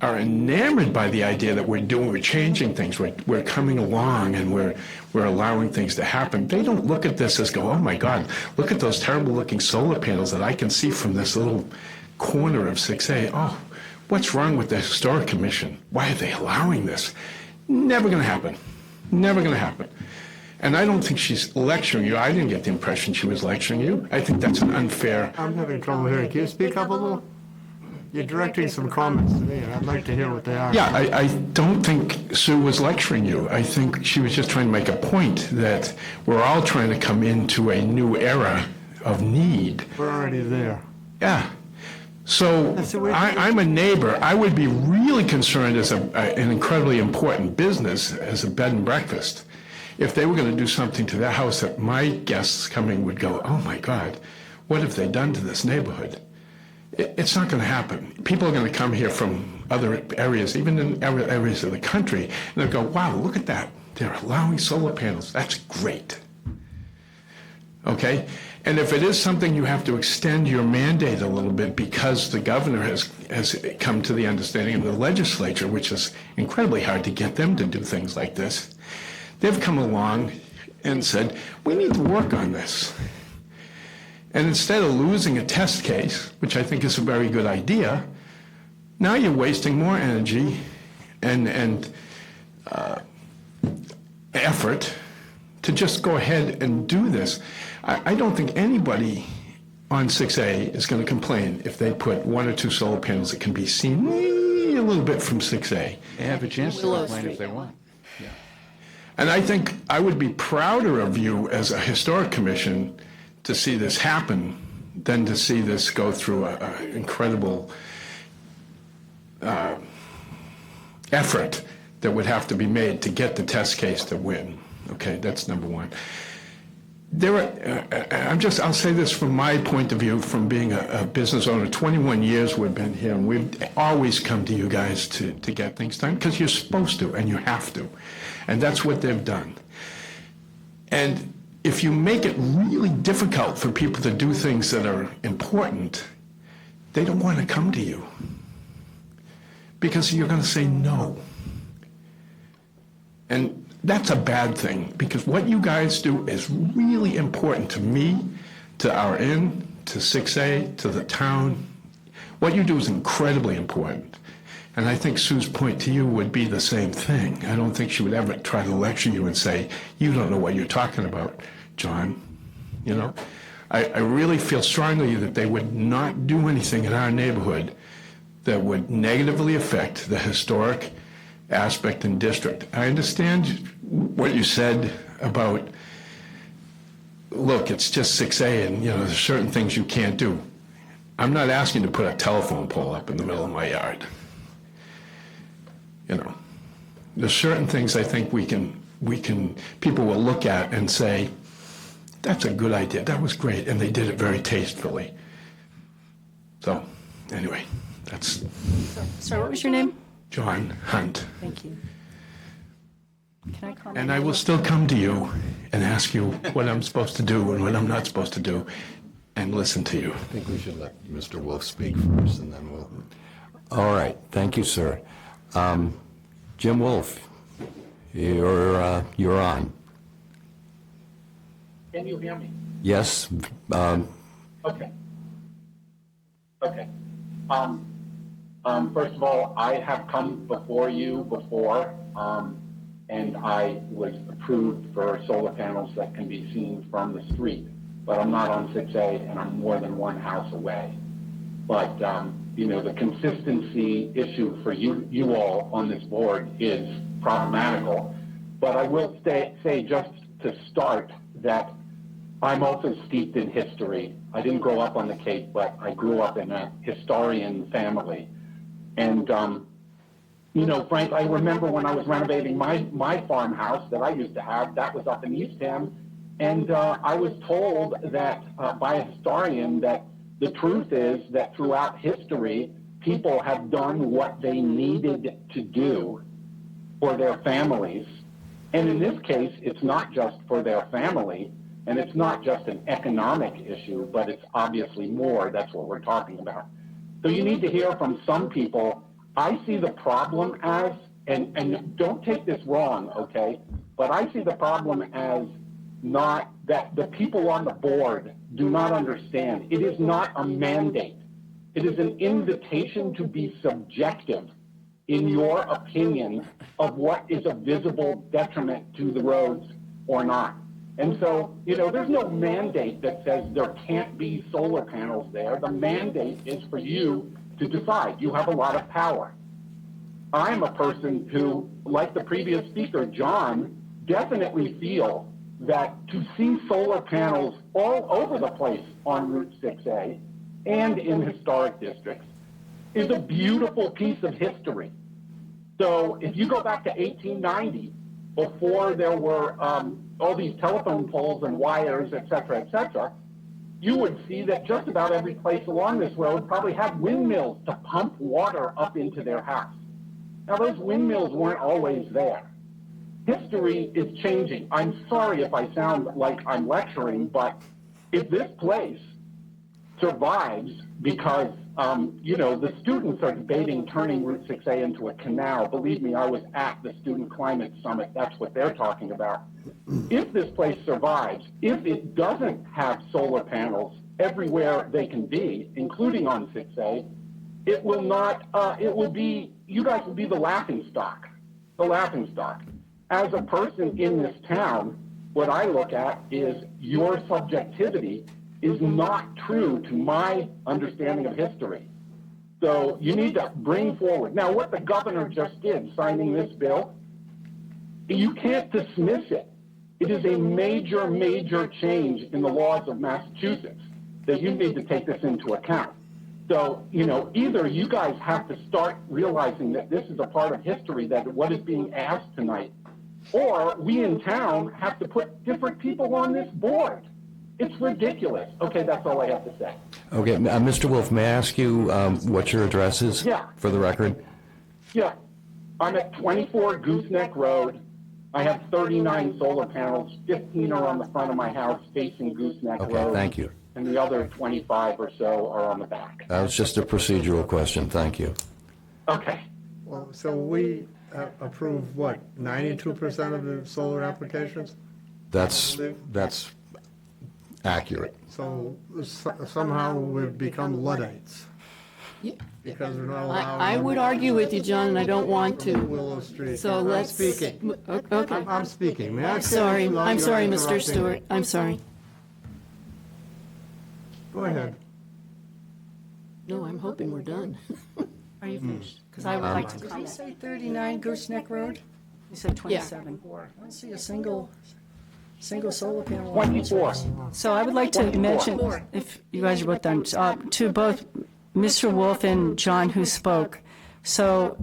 are enamored by the idea that we're changing things, we're coming along, and we're allowing things to happen. They don't look at this as oh my God, look at those terrible looking solar panels that I can see from this little corner of 6A. Oh, what's wrong with the Historic Commission? Why are they allowing this? Never gonna happen. Never gonna happen. And I don't think she's lecturing you. I didn't get the impression she was lecturing you. I think that's an unfair. I'm having trouble hearing. Can you speak up a little? You're directing some comments to me, and I'd like to hear what they are. Yeah, I don't think Sue was lecturing you. I think she was just trying to make a point that we're all trying to come into a new era of need. We're already there. Yeah. So I'm a neighbor. I would be really concerned as an incredibly important business as a bed and breakfast if they were going to do something to their house that my guests coming would go, oh my God, what have they done to this neighborhood? It's not going to happen. People are going to come here from other areas, even in areas of the country, and they'll go, wow, look at that. They're allowing solar panels. That's great. Okay? And if it is something you have to extend your mandate a little bit because the governor has come to the understanding of the legislature, which is incredibly hard to get them to do things like this, they've come along and said, we need to work on this. And instead of losing a test case, which I think is a very good idea, now you're wasting more energy and effort to just go ahead and do this. I don't think anybody on 6A is going to complain if they put 1 or 2 solar panels that can be seen a little bit from 6A. They have a chance to complain if they want. And I think I would be prouder of you as a historic commission to see this happen than to see this go through an incredible effort that would have to be made to get the test case to win. Okay, that's number one. I'll say this from my point of view, from being a business owner. 21 years we've been here, and we've always come to you guys to get things done, because you're supposed to, and you have to. And that's what they've done. And if you make it really difficult for people to do things that are important, they don't want to come to you, because you're going to say no. And that's a bad thing, because what you guys do is really important to me, to our inn, to 6A, to the town. What you do is incredibly important. And I think Sue's point to you would be the same thing. I don't think she would ever try to lecture you and say, you don't know what you're talking about, John. You know, I really feel strongly that they would not do anything in our neighborhood that would negatively affect the historic aspect and district. I understand what you said about, look, it's just 6A and, you know, there's certain things you can't do. I'm not asking to put a telephone pole up in the middle of my yard. You know, there's certain things I think people will look at and say, that's a good idea, that was great, and they did it very tastefully. So, anyway, that's... Sorry, what was your name? John Hunt. Thank you. Can I comment? And I will still come to you and ask you what I'm supposed to do and what I'm not supposed to do, and listen to you. I think we should let Mr. Wolf speak first, and then we'll... All right, thank you, sir. Jim Wolf, you're on. Can you hear me? Yes. Okay. Okay. First of all, I have come before you before, and I was approved for solar panels that can be seen from the street, but I'm not on 6A, and I'm more than one house away. But, you know, the consistency issue for you all on this board is problematical. But I will say just to start that I'm also steeped in history. I didn't grow up on the Cape, but I grew up in a historian family. And, you know, Frank, I remember when I was renovating my farmhouse that I used to have, that was up in Eastham, and I was told that by a historian that the truth is that throughout history, people have done what they needed to do for their families. And in this case, it's not just for their family, and it's not just an economic issue, but it's obviously more. That's what we're talking about. So you need to hear from some people. I see the problem as, and don't take this wrong, okay, but I see the problem as not that the people on the board do not understand. It is not a mandate. It is an invitation to be subjective in your opinion of what is a visible detriment to the roads or not. And so, you know, there's no mandate that says there can't be solar panels there. The mandate is for you to decide. You have a lot of power. I'm a person who, like the previous speaker, John, definitely feel that to see solar panels all over the place on Route 6A and in historic districts is a beautiful piece of history. So if you go back to 1890, before there were all these telephone poles and wires, et cetera, you would see that just about every place along this road probably had windmills to pump water up into their house. Now, those windmills weren't always there. History is changing. I'm sorry if I sound like I'm lecturing, but if this place survives because, the students are debating turning Route 6A into a canal. Believe me, I was at the Student Climate Summit. That's what they're talking about. If this place survives, if it doesn't have solar panels everywhere they can be, including on 6A, it will not, you guys will be the laughing stock. As a person in this town, what I look at is your subjectivity is not true to my understanding of history. So you need to bring forward. Now, what the governor just did, signing this bill, you can't dismiss it. It is a major, major change in the laws of Massachusetts that you need to take this into account. So, either you guys have to start realizing that this is a part of history, that what is being asked tonight, or we in town have to put different people on this board. It's ridiculous. Okay, that's all I have to say. Okay, Mr. Wolf, may I ask you what your address is? Yeah. For the record? Yeah. I'm at 24 Gooseneck Road. I have 39 solar panels. 15 are on the front of my house facing Gooseneck Road. Okay, thank you. And the other 25 or so are on the back. That was just a procedural question. Thank you. Okay. Well, so we approve, what, 92% of the solar applications? That's accurate. So somehow we've become Luddites. Because we're not allowed. I would argue with you, John, and I don't want to. Willow Street. So I'm let's. speaking. Okay. I'm speaking. May I I'm sorry, finish? I'm You're sorry, Mr. interrupting. Stewart, I'm sorry. Go ahead. No, I'm hoping we're done. Are you finished? Because I would like to Did he comment. say 39 Gooseneck Road? You said 27. I don't see a single solar panel. 24. So I would like to mention, if you guys are both done, to both Mr. Wolf and John who spoke. So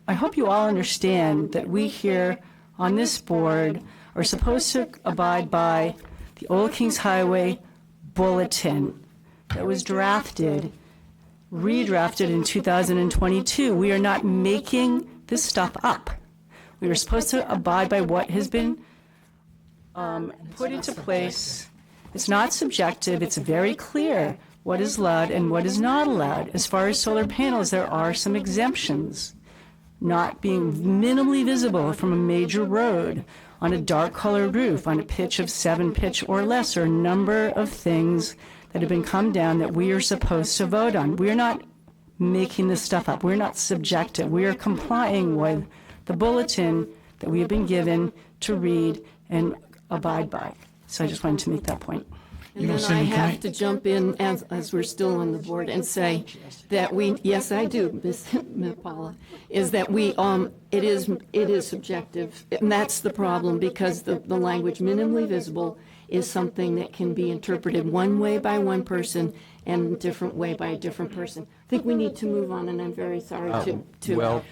I hope you all understand that we here on this board are supposed to abide by the Old Kings Highway Bulletin that was redrafted in 2022. We are not making this stuff up. We are supposed to abide by what has been put into place. It's not subjective. It's very clear what is allowed and what is not allowed. As far as solar panels, there are some exemptions. Not being minimally visible from a major road, on a dark colored roof, on a pitch of 7 pitch or less, or a number of things that have been come down that we are supposed to vote on. We're not making this stuff up. We're not subjective. We are complying with the bulletin that we have been given to read and abide by. So I just wanted to make that point. And then I have to jump in as we're still on the board and say that yes, I do, Ms. Paula, is that it is subjective. And that's the problem, because the language minimally visible is something that can be interpreted one way by one person and a different way by a different person. I think we need to move on, and I'm very sorry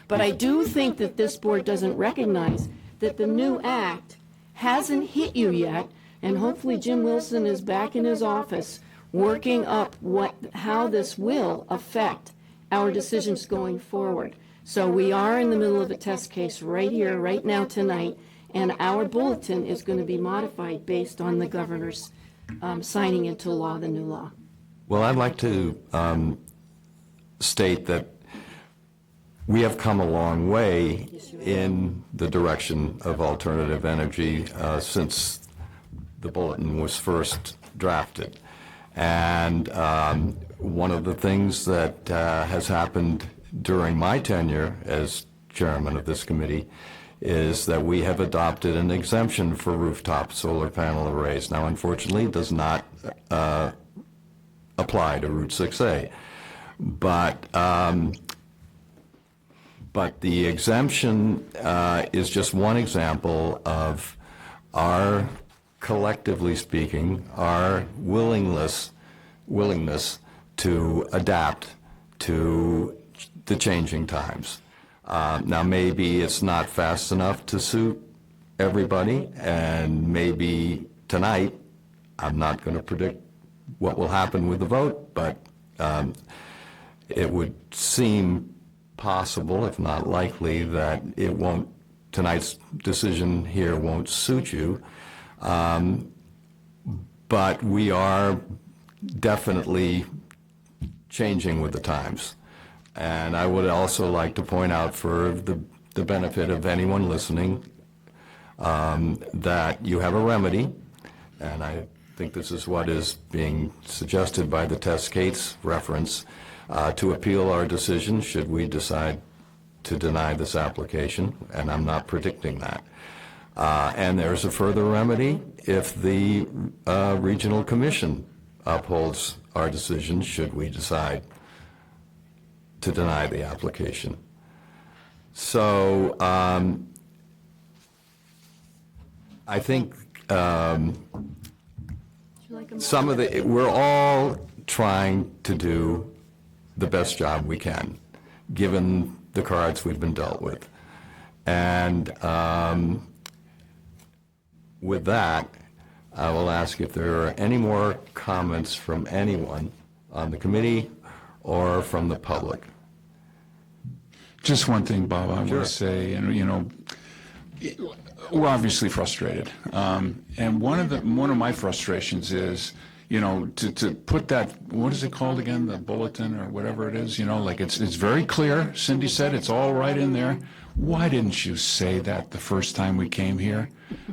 but I do think that this board doesn't recognize that the new act hasn't hit you yet, and hopefully Jim Wilson is back in his office working up how this will affect our decisions going forward. So we are in the middle of a test case right here, right now, tonight, and our bulletin is going to be modified based on the governor's signing into law the new law. Well, I'd like to state that we have come a long way in the direction of alternative energy since the bulletin was first drafted. And one of the things that has happened during my tenure as chairman of this committee is that we have adopted an exemption for rooftop solar panel arrays. Now, unfortunately, it does not apply to Route 6A. But the exemption is just one example of our, collectively speaking, our willingness to adapt to the changing times. Now, maybe it's not fast enough to suit everybody, and maybe tonight, I'm not going to predict what will happen with the vote, but it would seem possible, if not likely, that it won't, tonight's decision here won't suit you. But we are definitely changing with the times. And I would also like to point out, for the benefit of anyone listening, that you have a remedy, and I think this is what is being suggested by the Tess Cates reference, to appeal our decision should we decide to deny this application, and I'm not predicting that. And there's a further remedy if the Regional Commission upholds our decision should we decide to deny the application. So I think some of the, we're all trying to do the best job we can, given the cards we've been dealt with. And with that, I will ask if there are any more comments from anyone on the committee or from the public. Just one thing, Bob, I want to say, and we're obviously frustrated. And one of my frustrations is, to put that, what is it called again, the bulletin or whatever it is, like it's very clear. Cindy said it's all right in there. Why didn't you say that the first time we came here?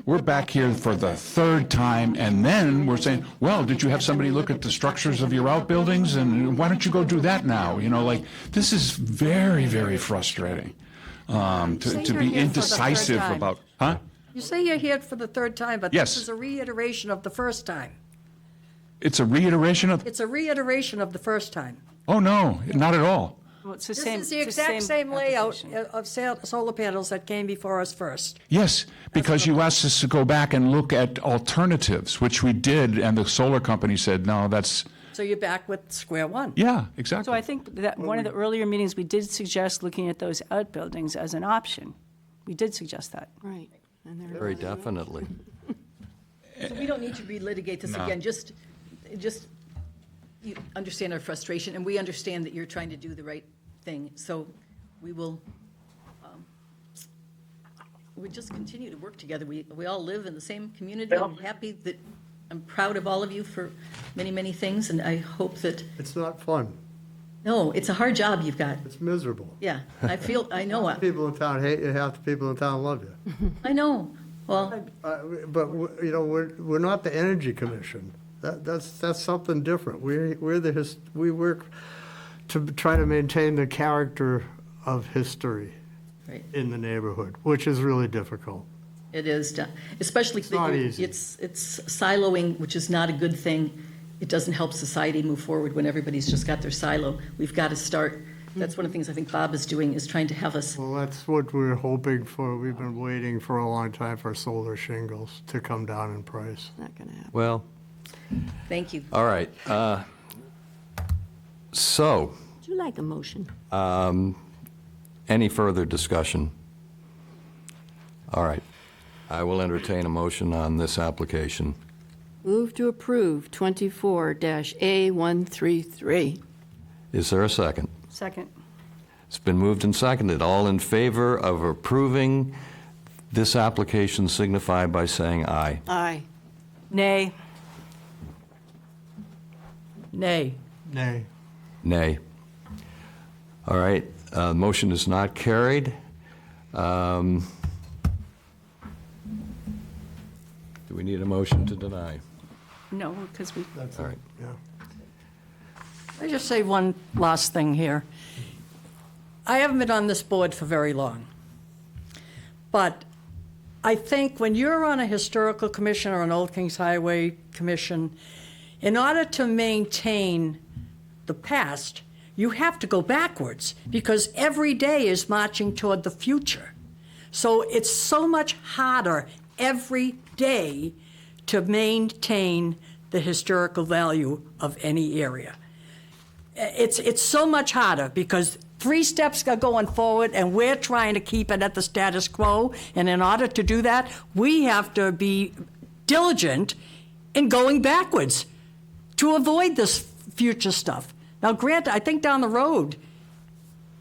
We're back here for the third time, and then we're saying, well, did you have somebody look at the structures of your outbuildings, and why don't you go do that now? This is very, very frustrating to be indecisive about. Huh? You say you're here for the third time, but Yes. this is a reiteration of the first time. It's a reiteration of. It's a reiteration of the first time. Oh no, not at all. Well, it's the This same. is the it's exact same layout application. of solar panels that came before us first. Yes, because you asked us to go back and look at alternatives, which we did, and the solar company said, no, that's, So you're back with square one. yeah, exactly. So I think that one of the earlier meetings, we did suggest looking at those outbuildings as an option. We did suggest that. Right. And they're Very definitely. So we don't need to relitigate this No. again, just you understand our frustration, and we understand that you're trying to do the right thing, so we will, we just continue to work together. We all live in the same community. I'm happy that, I'm proud of all of you for many, many things, and I hope that, It's not fun. no, it's a hard job you've got. It's miserable. Yeah, I know, People in town hate you, half the people in town love you. I know. Well, But, we're not the Energy Commission. That's something different. We work to try to maintain the character of history Right. in the neighborhood, which is really difficult. it is, especially. It's not easy. It's siloing, which is not a good thing. It doesn't help society move forward when everybody's just got their silo. We've got to start, that's one of the things I think Bob is doing, is trying to have us. Well, that's what we're hoping for. We've been waiting for a long time for solar shingles to come down in price. not going to happen. Well, Thank you. all right. So, Would you like a motion? any further discussion? All right. I will entertain a motion on this application. Move to approve 24-A133. Is there a second? Second. It's been moved and seconded. All in favor of approving this application signify by saying aye. Aye. Nay. Nay. Nay. Nay. All right, motion is not carried. Do we need a motion to deny? No, because we, That's All it, right. yeah. Let me just say one last thing here. I haven't been on this board for very long. But I think when you're on a historical commission or an Old Kings Highway commission, in order to maintain the past, you have to go backwards because every day is marching toward the future. So it's so much harder every day to maintain the historical value of any area. It's so much harder because 3 steps are going forward and we're trying to keep it at the status quo. And in order to do that, we have to be diligent in going backwards. to avoid this future stuff. Now, granted, I think down the road,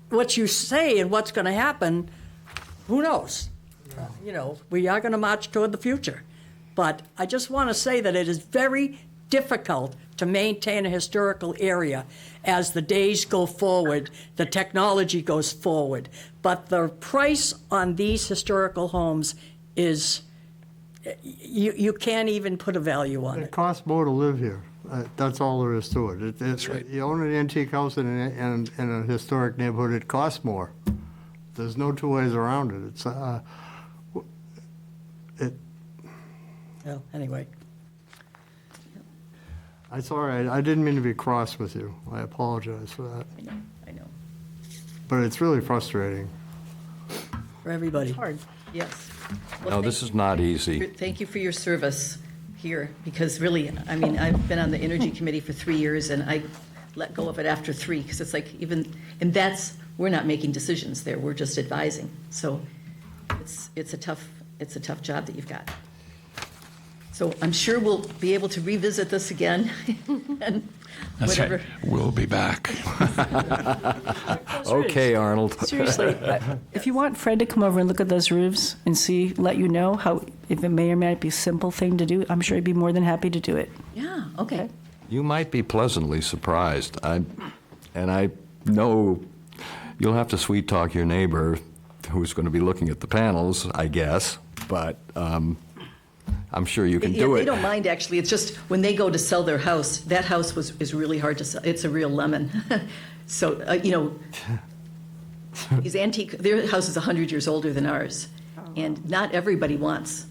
what you say and what's going to happen, who knows? We are going to march toward the future. But I just want to say that it is very difficult to maintain a historical area as the days go forward, the technology goes forward. But the price on these historical homes is, you can't even put a value on It it. costs more to live here. That's all there is to it. That's right. You own an antique house in a historic neighborhood, it costs more. There's no two ways around it. Well, anyway. It's all right. I didn't mean to be cross with you. I apologize for that. I know. But it's really frustrating. For everybody. Hard, yes. No, this is not easy. Thank you for your service here, because really, I mean, I've been on the Energy Committee for 3 years, and I let go of it after 3, because it's like and we're not making decisions there, we're just advising. So it's a tough job that you've got. So I'm sure we'll be able to revisit this again, and That's whatever. right. We'll be back. Okay, Arnold. Seriously, if you want Fred to come over and look at those roofs and let you know if it may or may not be a simple thing to do, I'm sure he'd be more than happy to do it. Yeah, okay. You might be pleasantly surprised. I know you'll have to sweet talk your neighbor who's going to be looking at the panels, I guess, but I'm sure you can do it. They don't mind, actually. It's just when they go to sell their house, that house is really hard to sell. It's a real lemon. So, these antique, their house is 100 years older than ours. And not everybody wants,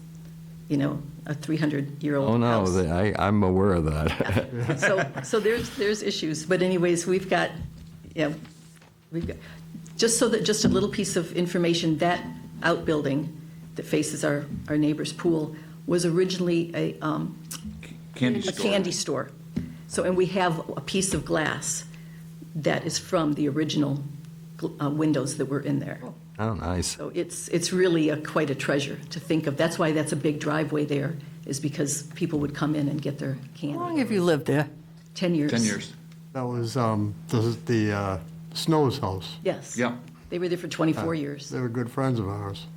a 300-year-old Oh, no, house. I'm aware of that. So there's issues. But anyways, we've got, just a little piece of information, that outbuilding that faces our neighbor's pool was originally a candy store. So, and we have a piece of glass that is from the original windows that were in there. Oh, nice. So it's really quite a treasure to think of. That's why that's a big driveway there, is because people would come in and get their candy. How long have you lived there? 10 years. 10 years. That was the Snow's house. Yes. Yeah. They were there for 24 years. They were good friends of ours.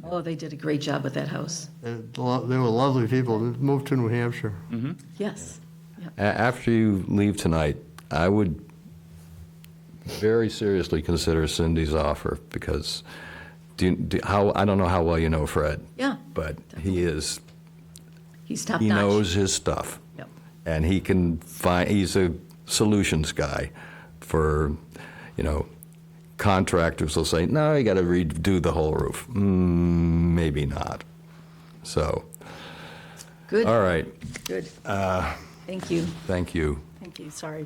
Oh, they did a great job with that house. They were lovely people. They moved to New Hampshire. Yes. Yeah. After you leave tonight, I would very seriously consider Cindy's offer, because I don't know how well you know Fred. Yeah. But He's top he notch. knows his stuff. Yep. And he's a solutions guy for, contractors will say, no, you got to redo the whole roof. Maybe not. So, Good. all right. Good. Thank you. Thank you. Thank you. Sorry.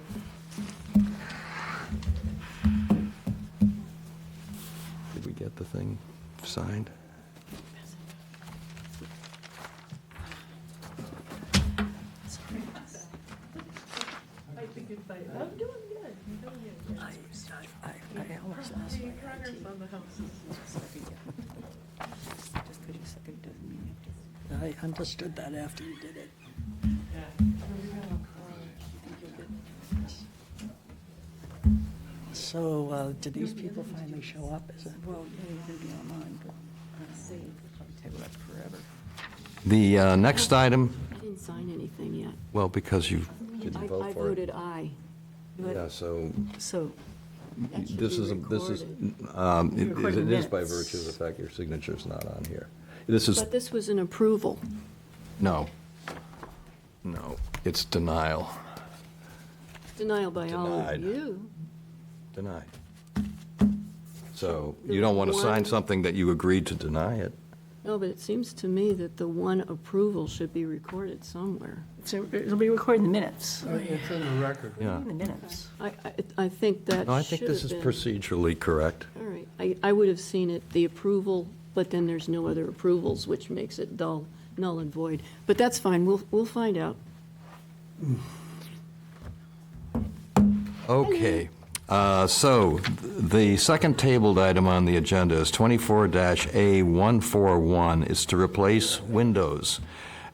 Did we get the thing signed? I almost asked my I understood that after you did it. So, did these people finally show up? Is it? Well, yeah, you're going to be online, but probably take up forever. The next item, I didn't sign anything yet. well, because you didn't I vote for it. voted aye. But- Yeah, so So that should this be is, recorded. it is by virtue of the fact your signature's not on here. This is, But this was an approval. no, it's denial, Denial by all of Denied. you. denied. So you don't want to sign something that you agreed to deny it. No, but it seems to me that the one approval should be recorded somewhere. It'll be recorded in the minutes. It's in the record. Yeah. In the minutes. I think that No, I think should this have is been. procedurally correct. All right. I would have seen it, the approval, but then there's no other approvals, which makes it null and void. But that's fine. We'll find out. Okay, so the second tabled item on the agenda is 24-A141. It's to replace windows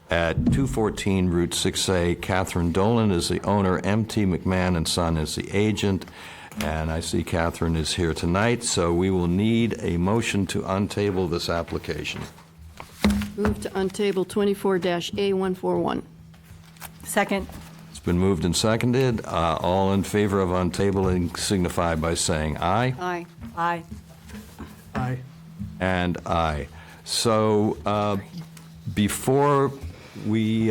at 214 Route 6A. Catherine Dolan is the owner, M.T. McMahon and Son is the agent, and I see Catherine is here tonight, so we will need a motion to untable this application. Move to untable 24-A141. Second. It's been moved and seconded. All in favor of untabling signify by saying aye. Aye. Aye. Aye. And aye. So before we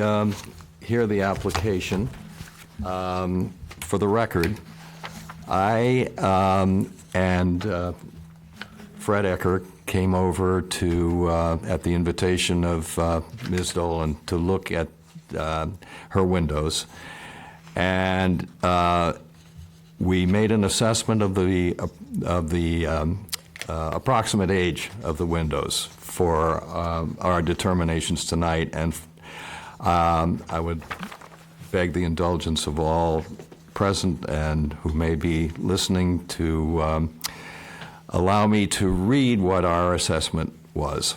hear the application, for the record, I and Fred Ecker came over to, at the invitation of Ms. Dolan, to look at her windows. And we made an assessment of the approximate age of the windows for our determinations tonight, and I would beg the indulgence of all present and who may be listening to allow me to read what our assessment was.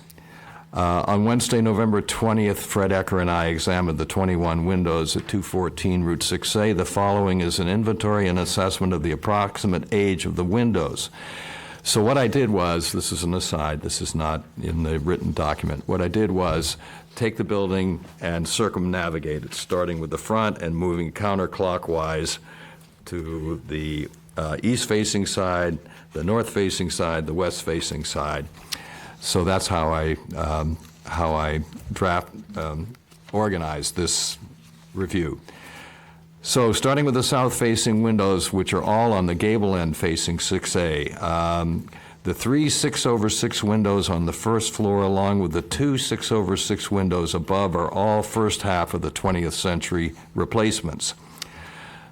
On Wednesday, November 20th, Fred Ecker and I examined the 21 windows at 214 Route 6A. The following is an inventory and assessment of the approximate age of the windows. So what I did was, this is an aside, this is not in the written document, what I did was take the building and circumnavigate it, starting with the front and moving counterclockwise to the east-facing side, the north-facing side, the west-facing side. So that's how I organized this review. So starting with the south-facing windows, which are all on the gable end facing 6A, the 3 6/6 windows on the first floor, along with the 2 6/6 windows above, are all first half of the 20th century replacements.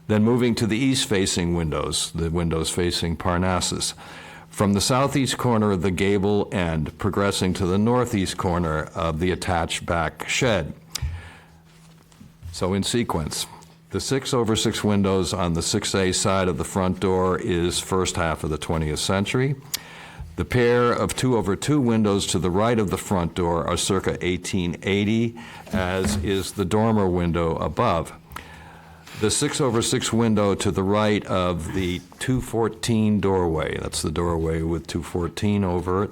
Then moving to the east-facing windows, the windows facing Parnassus. From the southeast corner of the gable end, progressing to the northeast corner of the attached back shed. So in sequence, the 6/6 windows on the 6A side of the front door is first half of the 20th century. The pair of 2/2 windows to the right of the front door are circa 1880, as is the dormer window above. The 6/6 window to the right of the 214 doorway, that's the doorway with 214 over it,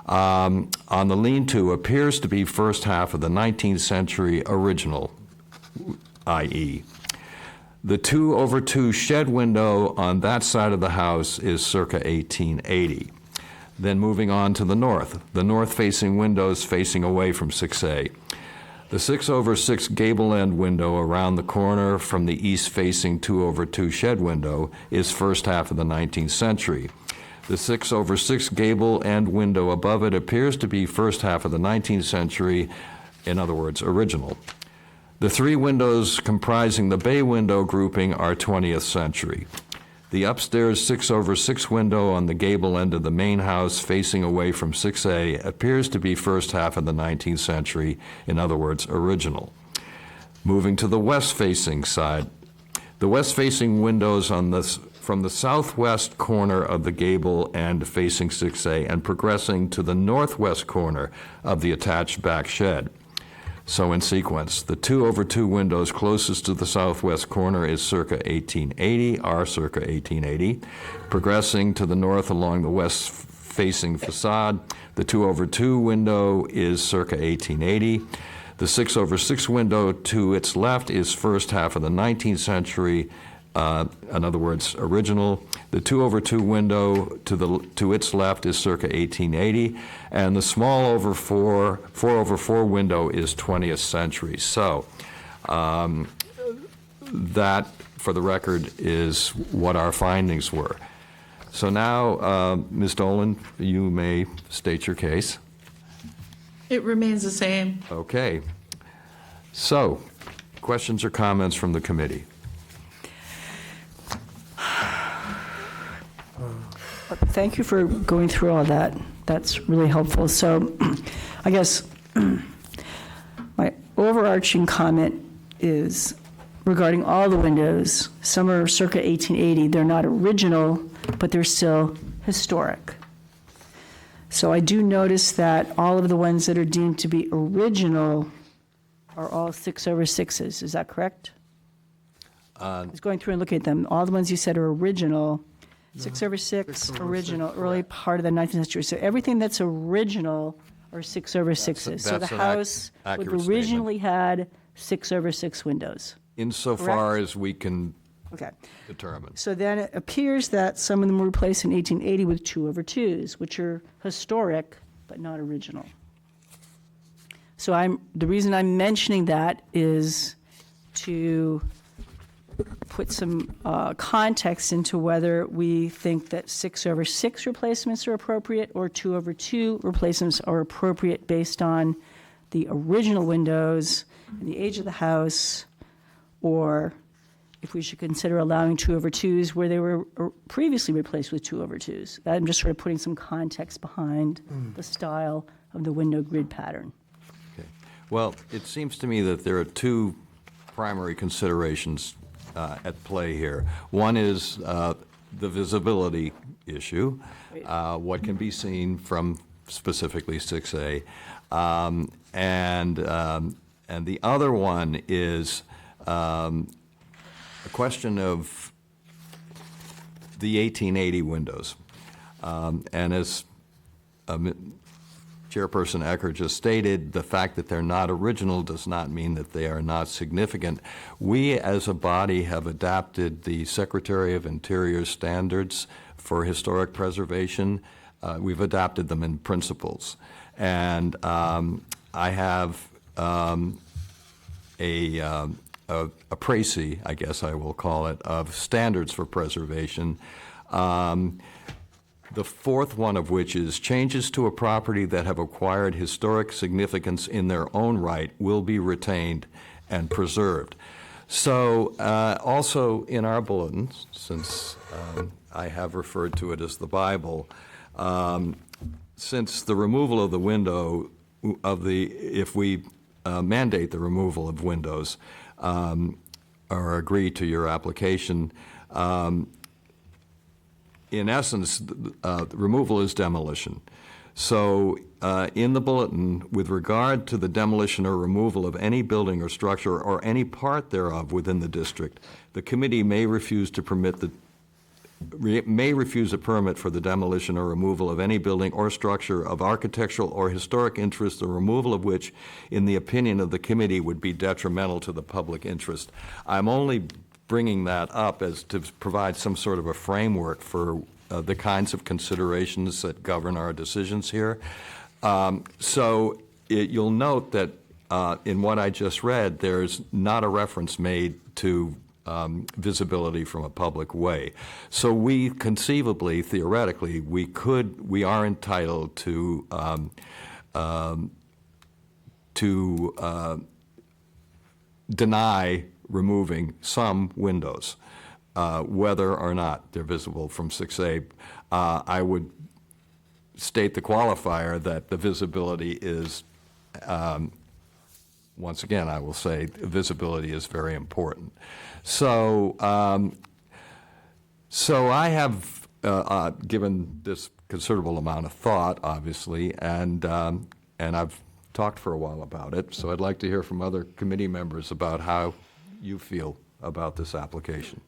on the lean-to appears to be first half of the 19th century original, i.e. The 2/2 shed window on that side of the house is circa 1880. Then moving on to the north-facing windows facing away from 6A. The 6/6 gable end window around the corner from the east-facing 2/2 shed window is first half of the 19th century. The 6/6 gable end window above it appears to be first half of the 19th century, in other words, original. The 3 windows comprising the bay window grouping are 20th century. The upstairs 6/6 window on the gable end of the main house facing away from 6A appears to be first half of the 19th century, in other words, original. Moving to the west-facing side, the west-facing windows from the southwest corner of the gable end facing 6A and progressing to the northwest corner of the attached back shed. So in sequence, the 2/2 windows closest to the southwest corner is circa 1880, are circa 1880. Progressing to the north along the west-facing facade, the 2/2 window is circa 1880. The 6/6 window to its left is first half of the 19th century, in other words, original. The 2/2 window to its left is circa 1880, and the small 4/4 window is 20th century. So that, for the record, is what our findings were. So now, Ms. Dolan, you may state your case. It remains the same. Okay. So, questions or comments from the committee? Thank you for going through all that. That's really helpful. So I guess my overarching comment is regarding all the windows. Some are circa 1880. They're not original, but they're still historic. So I do notice that all of the ones that are deemed to be original are all 6/6s, is that correct? I was going through and looking at them. All the ones you said are original, 6/6, original, early part of the 19th century. So everything that's original are 6/6s. So the That's an house would accurate have statement. originally had 6/6 windows. Insofar as we can Okay. determine. So then it appears that some of them were replaced in 1880 with 2/2s, which are historic but not original. So the reason I'm mentioning that is to put some context into whether we think that 6/6 replacements are appropriate or 2/2 replacements are appropriate based on the original windows and the age of the house, or if we should consider allowing 2/2s where they were previously replaced with 2/2s. I'm just sort of putting some context behind the style of the window grid pattern. Okay. Well, it seems to me that there are two primary considerations at play here. One is the visibility issue, what can be seen from specifically 6A, and the other one is a question of the 1880 windows. And as Chairperson Ecker just stated, the fact that they're not original does not mean that they are not significant. We, as a body, have adapted the Secretary of Interior standards for historic preservation. We've adapted them in principles. And I have a précis, I guess I will call it, of standards for preservation. The fourth one of which is changes to a property that have acquired historic significance in their own right will be retained and preserved. So also in our bulletin, since I have referred to it as the Bible, since the removal of the window if we mandate the removal of windows or agree to your application, in essence, the removal is demolition. So in the bulletin, with regard to the demolition or removal of any building or structure or any part thereof within the district, the committee may refuse a permit for the demolition or removal of any building or structure of architectural or historic interest, the removal of which, in the opinion of the committee, would be detrimental to the public interest. I'm only bringing that up as to provide some sort of a framework for the kinds of considerations that govern our decisions here. You'll note that in what I just read, there's not a reference made to visibility from a public way. So we conceivably, theoretically, we are entitled to deny removing some windows, whether or not they're visible from 6A. I would state the qualifier that the visibility is, once again, I will say visibility is very important. So, I have given this considerable amount of thought, obviously, and I've talked for a while about it. So I'd like to hear from other committee members about how you feel about this application.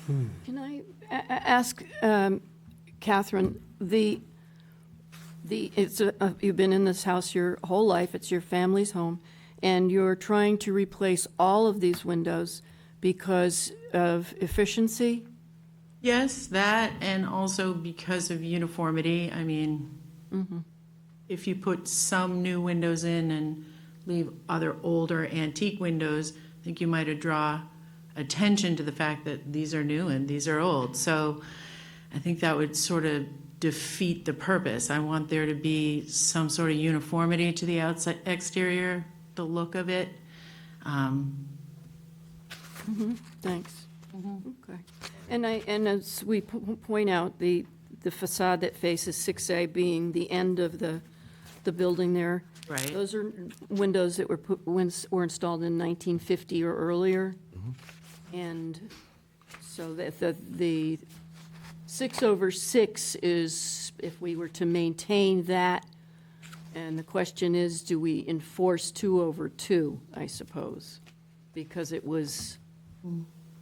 Can I ask, Catherine, you've been in this house your whole life, it's your family's home, and you're trying to replace all of these windows because of efficiency? Yes, that, and also because of uniformity. I mean, if you put some new windows in and leave other older antique windows, I think you might draw attention to the fact that these are new and these are old. So I think that would sort of defeat the purpose. I want there to be some sort of uniformity to the outside exterior, the look of it. Thanks. Okay. And as we point out, the facade that faces 6A being the end of the building there. Right. Those are windows that were installed in 1950 or earlier. And so the 6/6 is, if we were to maintain that And the question is, do we enforce 2/2, I suppose? Because it was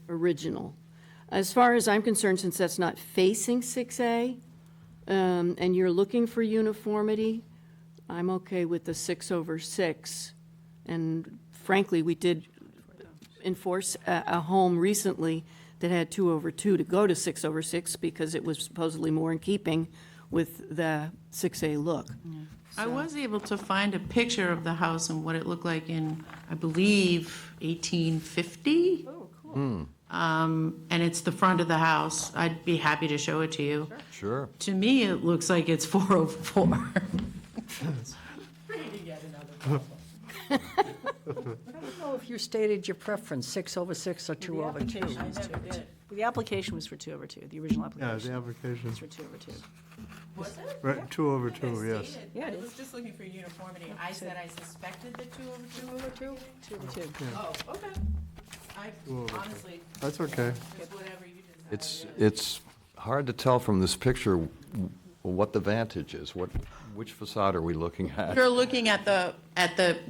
original. As far as I'm concerned, since that's not facing 6A, and you're looking for uniformity, I'm okay with the 6/6. And frankly, we did enforce a home recently that had 2/2 to go to 6/6 because it was supposedly more in keeping with the 6A look. I was able to find a picture of the house and what it looked like in, I believe, 1850. Oh, cool. And it's the front of the house. I'd be happy to show it to you. Sure. To me, it looks like it's 404. I don't know if you stated your preference, 6/6 or 2/2. The application was for 2/2, the original Yeah, application. the application. was for 2/2. Was it? Right, 2/2, yes. Yeah, it I is. was just looking for uniformity. I said I suspected the 2/2. 2/2. Oh, okay. I 2/2. honestly, That's okay. whatever you decide. It's hard to tell from this picture what the vantage is. Which facade are we looking at? You're looking at the,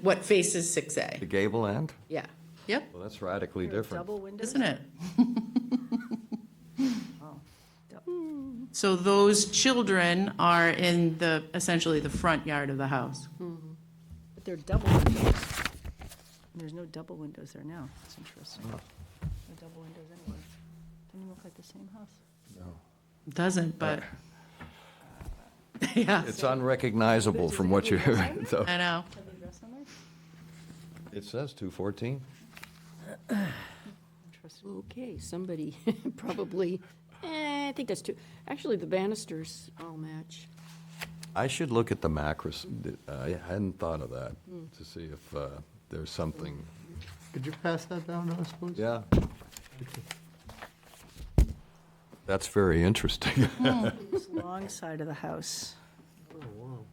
what faces 6A. The gable end? Yeah. Yep, Well, that's radically different. Double windows? isn't it? So those children are in the, essentially the front yard of the house. But they're double windows. There's no double windows there now. It's interesting. No double windows anywhere. Doesn't even look like the same house. Doesn't, but, yeah, It's unrecognizable from what you heard. So I know. Have the address on there? it says 214. Interesting. Okay, somebody probably, I think that's two. Actually, the banisters all match. I should look at the macros. I hadn't thought of that, to see if there's something. Could you pass that down to us, please? Yeah. That's very interesting. It's long side of the house. Oh, wow.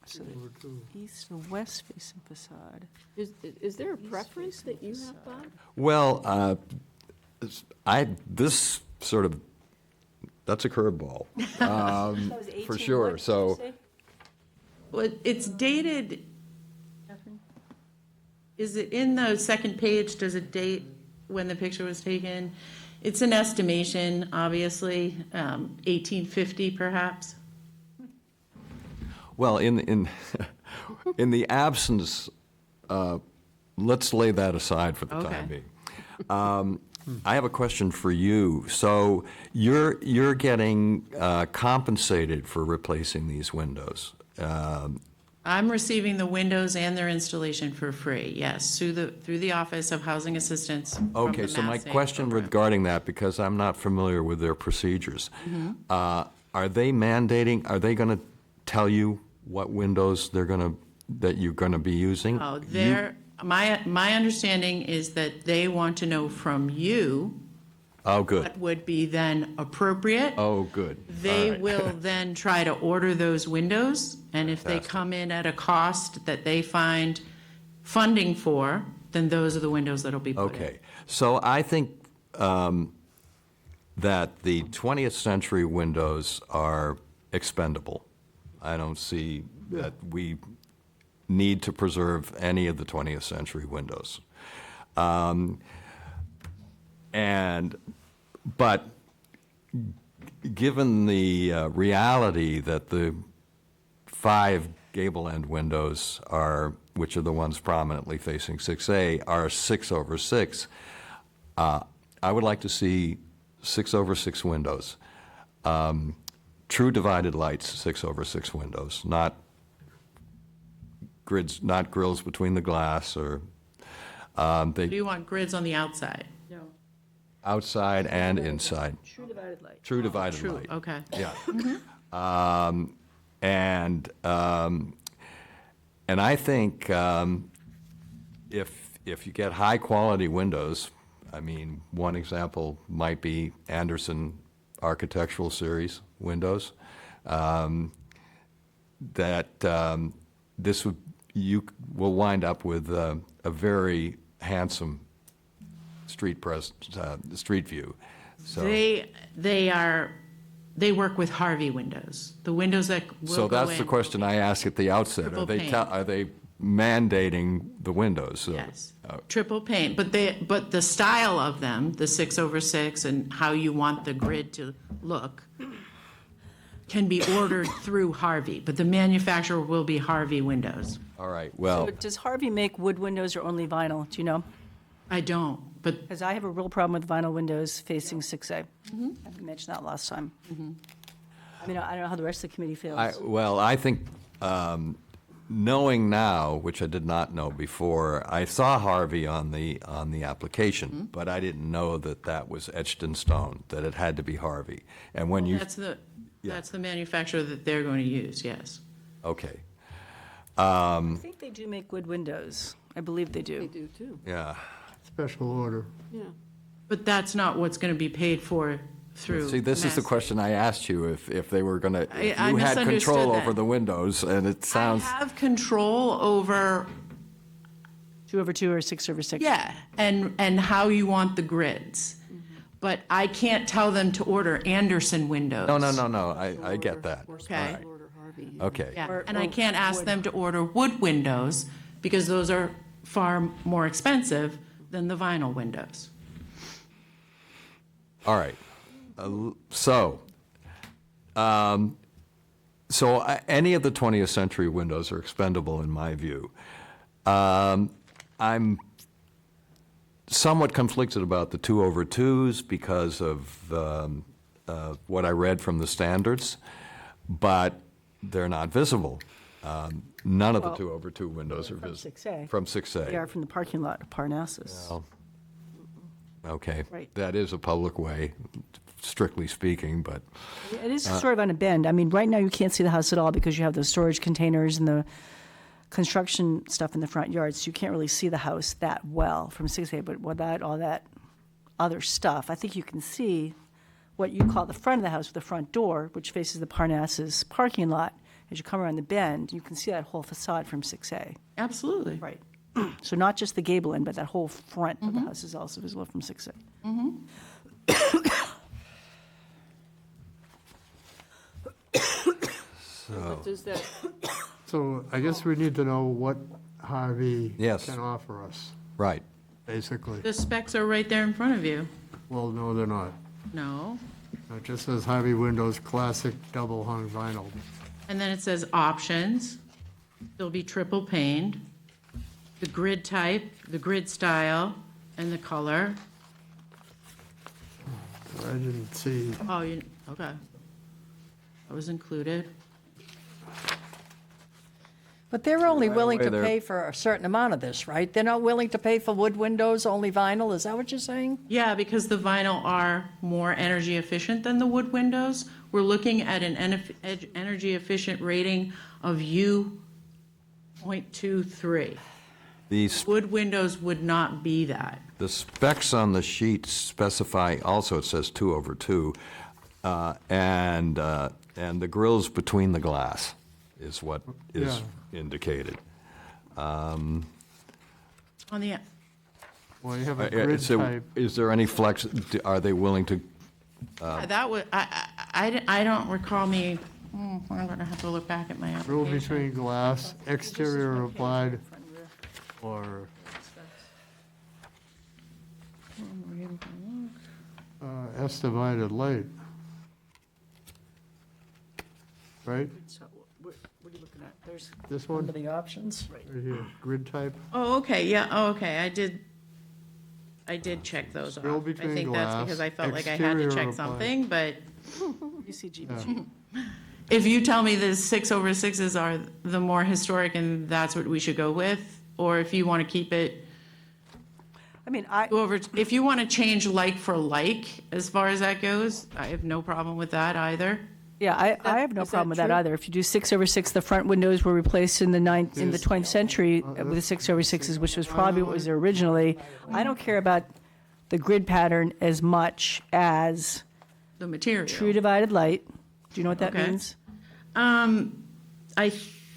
So the east and west facing facade. Is there a preference that you have, Bob? Well, this sort of, that's a curveball, for sure. So Well, it's dated, is it in the second page, does it date when the picture was taken? It's an estimation, obviously, 1850 perhaps. Well, in in the absence, let's lay that aside for the Okay. time being. I have a question for you. So you're getting compensated for replacing these windows. I'm receiving the windows and their installation for free, yes, through the Office of Housing Assistance. from Okay, the so my Mass Save question program. regarding that, because I'm not familiar with their procedures, Mm-hmm. are they mandating? Are they going to tell you what windows that you're going to be using? Oh, my understanding is that they want to know from you Oh, good. what would be then appropriate. Oh, good. They All right. will then try to order those windows, and if they Fantastic. come in at a cost that they find funding for, then those are the windows that'll be put in. Okay, so I think that the 20th century windows are expendable. I don't see that we need to preserve any of the 20th century windows. But given the reality that the 5 gable end windows are, which are the ones prominently facing 6A, are 6/6, I would like to see 6/6 windows. True divided lights, 6/6 windows, not grids, not grills between the glass or Do you want grids on the outside? No. outside and inside. True divided light. True divided True, light. okay. Yeah. And I think if you get high quality windows, I mean, one example might be Anderson Architectural Series windows. You will wind up with a very handsome street view. So They are they work with Harvey windows, the windows that will So go that's the in. question I asked at the outset. Triple Are they, pane. are they mandating the windows? So- Yes, triple pane, but the style of them, the 6/6 and how you want the grid to look, can be ordered through Harvey, but the manufacturer will be Harvey windows. All right, well, So does Harvey make wood windows or only vinyl? Do you know? I don't, but Because I have a real problem with vinyl windows facing 6A. I mentioned that last time. I mean, I don't know how the rest of the committee feels. I think, knowing now, which I did not know before, I saw Harvey on the application, but I didn't know that that was etched in stone, that it had to be Harvey. And when you, that's the manufacturer that they're going to use, yes. okay, I think they do make wood windows. I believe they do. They do too. yeah. Special order. Yeah. But that's not what's going to be paid for through. See, this is the Mass- question I asked you, if they were gonna, if I you had control misunderstood that. over the windows, and it sounds, I have control over, 2/2 or 6/6? yeah, and how you want the grids. But I can't tell them to order Anderson windows. no, I get that. Okay. Order Harvey. Okay, Yeah, and I can't ask them to order wood windows because those are far more expensive than the vinyl windows. all right. So any of the 20th century windows are expendable in my view. I'm somewhat conflicted about the 2/2s because of what I read from the standards, but they're not visible. None of the 2/2 windows are visible. 6A. From 6A. They are from the parking lot of Parnassus. Well, okay, Right. that is a public way, strictly speaking, but. It is sort of on a bend. I mean, right now you can't see the house at all because you have those storage containers and the construction stuff in the front yard, so you can't really see the house that well from 6A, but without all that other stuff, I think you can see what you call the front of the house with the front door, which faces the Parnassus parking lot. As you come around the bend, you can see that whole facade from 6A. Absolutely. Right. So not just the gable end, but that whole front of the house is also visible from 6A. But does that, So I guess we need to know what Harvey Yes. can offer us, Right. basically. The specs are right there in front of you. Well, no, they're not. No. It just says Harvey Windows Classic Double Hung Vinyl. And then it says options. They'll be triple paned. The grid type, the grid style, and the color. I didn't see, Oh, okay. That was included. But they're only willing to away, they're- pay for a certain amount of this, right? They're not willing to pay for wood windows, only vinyl, is that what you're saying? Yeah, because the vinyl are more energy efficient than the wood windows. We're looking at an energy efficient rating of U.23. Wood windows would not be that. The specs on the sheet specify, also it says 2/2, and the grills between the glass is what is indicated. On the, well, you have a grid So type. is there any flex, are they willing to, that would, I don't recall me, I'm gonna have to look back at my Rule application. between glass, exterior applied, or estimated light. Right? What are you looking at? There's This Under one, the options? right here, grid type. Oh, okay, yeah, oh, okay, I did check those off. Grill I between think that's glass, because I felt like I had to exterior check applied. something, but you see GBG. if you tell me the 6/6s are the more historic and that's what we should go with, or if you want to keep it, I mean, if you want to change like for like, as far as that goes, I have no problem with that either. Yeah, I have no is that problem with that true? either. If you do 6/6, the front windows were replaced in the 20th century with the 6/6s, which was probably what was there originally. I don't care about the grid pattern as much as The material. true divided light. Do you know what that Okay. means? I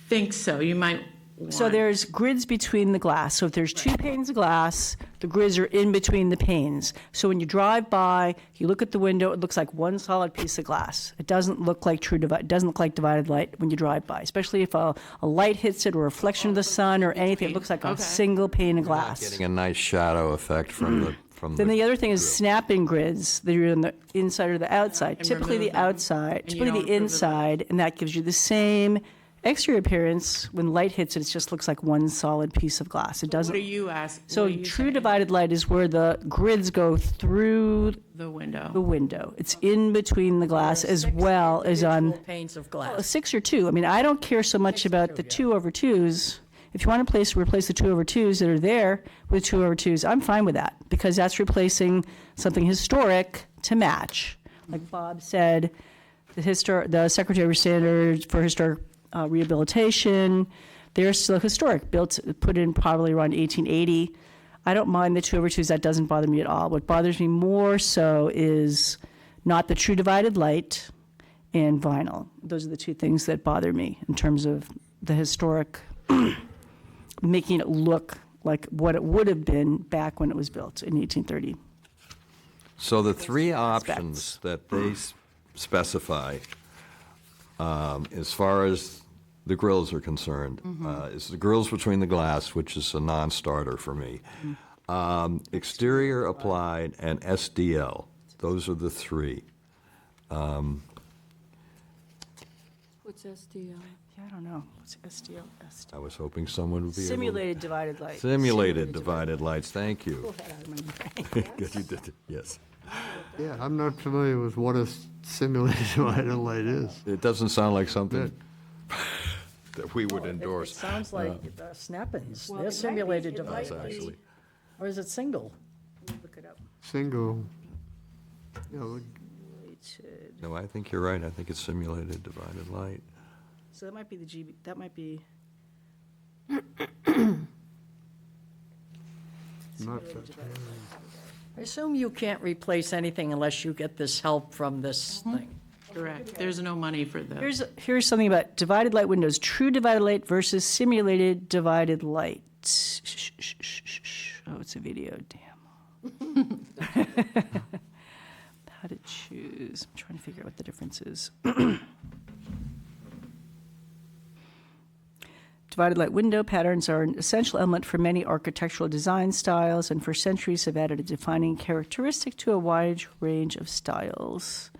think so, you might So want- there's grids between the glass. So if there's two panes of glass, The grids are in between the panes. So when you drive by, you look at the window, it looks like one solid piece of glass. It doesn't look like it doesn't look like divided light when you drive by, especially if a light hits it or a reflection of the sun or anything. It looks like a single pane of glass. Getting a nice shadow effect from the Then the other thing is snap-in grids that are on the inside or the outside. And Typically the remove them. outside, And you typically don't the remove them. inside, and that gives you the same exterior appearance. When light hits it, it just looks like one solid piece of glass. It doesn't. What are you asking? So true divided light is where the grids go through The window. the window. It's in between the glass as well as on Individual panes of a glass. 6 or 2. I mean, I don't care so much about the 2/2s. If you want to replace the 2/2s that are there with 2/2s, I'm fine with that, because that's replacing something historic to match. Like Bob said, the Secretary of Standards for Historic Rehabilitation, they're still historic, put in probably around 1880. I don't mind the 2/2s, that doesn't bother me at all. What bothers me more so is not the true divided light and vinyl. Those are the two things that bother me in terms of the historic, making it look like what it would have been back when it was built in 1830. So the three options that they specify, as far as the grills are concerned, is the grills between the glass, which is a non-starter for me. Exterior applied and SDL. Those are the three. What's SDL? Yeah, I don't know. What's SDL? I was hoping someone would be able to. Simulated divided light. Simulated divided lights, thank you. Pull that out of my brain. Good, you did it, yes. Yeah, I'm not familiar with what a simulated divided light is. It doesn't sound like something that we would endorse. It sounds like snap-ins. Well, They're it might be- simulated it might divided. That's actually. Or is it single? Look it up. Single, you know, No, I think you're right. I think it's simulated divided light. So that might be the GB, that might be. not I assume you can't replace anything unless you get this help from this thing. Correct. There's no money for the. Here's something about divided light windows, true divided light versus simulated divided light. Oh, it's a video, damn. How to choose. I'm trying to figure out what the difference is. Divided light window patterns are an essential element for many architectural design styles, and for centuries have added a defining characteristic to a wide range of styles.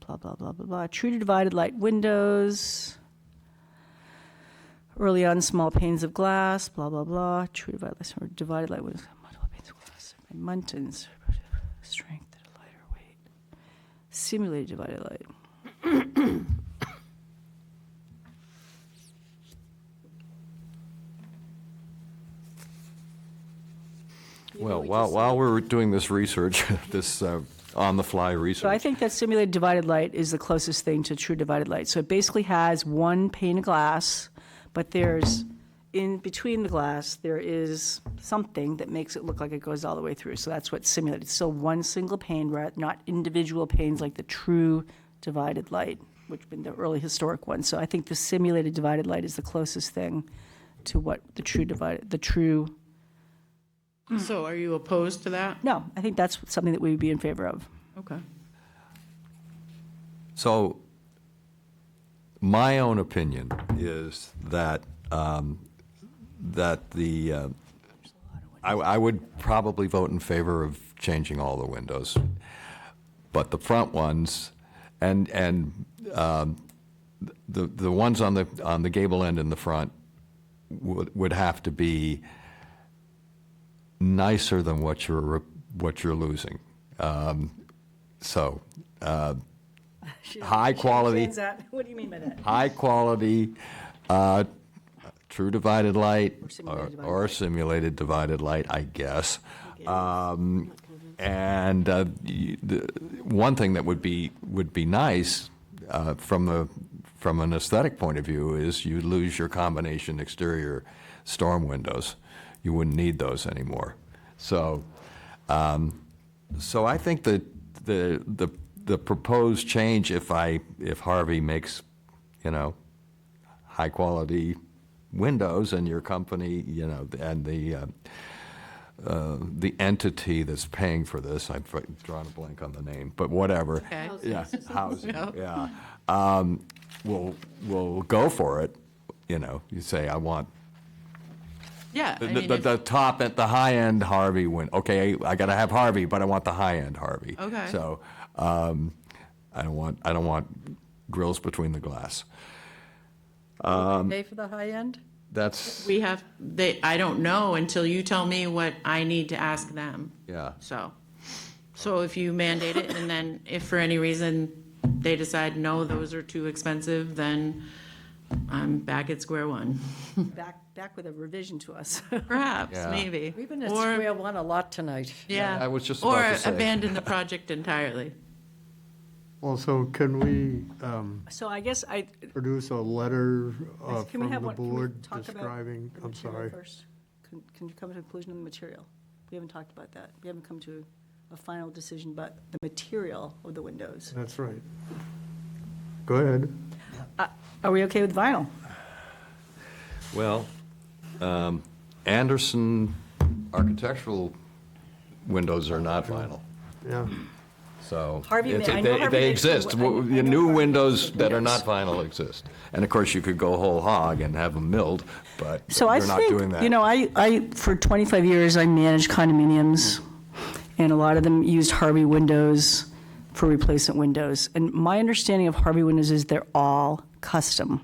Blah, blah, blah, blah, blah. True to divided light windows. Early on, small panes of glass, blah, blah, blah. True divided light windows. Multiple panes of glass. Muntins. Strength at a lighter weight. Simulated divided light. Well, while we're doing this research, this on-the-fly research. So I think that simulated divided light is the closest thing to true divided light. So it basically has one pane of glass, but there's, in between the glass, there is something that makes it look like it goes all the way through. So that's what's simulated. It's still one single pane, not individual panes like the true divided light, which have been the early historic ones. So I think the simulated divided light is the closest thing to what the true. So are you opposed to that? No, I think that's something that we would be in favor of. Okay. So, my own opinion is that I would probably vote in favor of changing all the windows, but the front ones and the ones on the gable end in the front would have to be nicer than what you're losing. High quality. What do you mean by that? High quality, true divided light or simulated divided light, I guess. And one thing that would be nice from an aesthetic point of view is you lose your combination exterior storm windows. You wouldn't need those anymore. So I think that the proposed change, if Harvey makes, high quality windows and your company, and the entity that's paying for this, I've drawn a blank on the name, but whatever. Okay. Yeah, housing, Yep. yeah. Will go for it, you know, you say, I want Yeah, I the mean, the top, at the high-end Harvey okay, I gotta have Harvey, but I want the high-end Harvey. Okay. So, I don't want grills between the glass. Pay for the high end? That's, I don't know until you tell me what I need to ask them. yeah. So if you mandate it, and then if for any reason they decide, no, those are too expensive, then I'm back at square one. Back with a revision to us. Perhaps, Yeah. maybe. We've been at Or- square one a lot tonight. Yeah. I was just about to say. Or abandon the project entirely. Well, so can we So I guess produce a letter can we from have the one, can we board talk about describing, the I'm material sorry. first? Can you come to a conclusion on the material? We haven't talked about that. We haven't come to a final decision about the material of the windows. That's right. Go ahead. Are we okay with vinyl? Well, Anderson architectural windows are not vinyl, Yeah. so. Harvey it's- I know Harvey They makes the- exist. I know The new Harvey windows makes the that are windows. not vinyl exist. And of course, you could go whole hog and have them milled, but So I you're not doing think, that. you know, I, for 25 years, I managed condominiums, and a lot of them used Harvey windows for replacement windows. And my understanding of Harvey windows is they're all custom.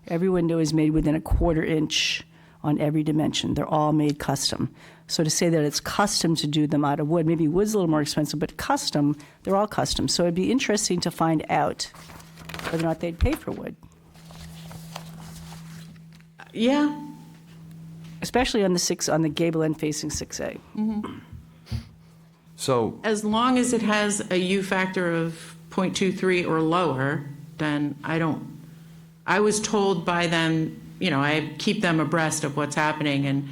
Every window is made within a 1/4 inch on every dimension. They're all made custom. So to say that it's custom to do them out of wood, maybe wood's a little more expensive, but custom, they're all custom. So it'd be interesting to find out whether or not they'd pay for wood, Yeah, especially on the gable end facing 6A. So, as long as it has a U factor of 0.23 or lower, then I was told by them, you know, I keep them abreast of what's happening, and,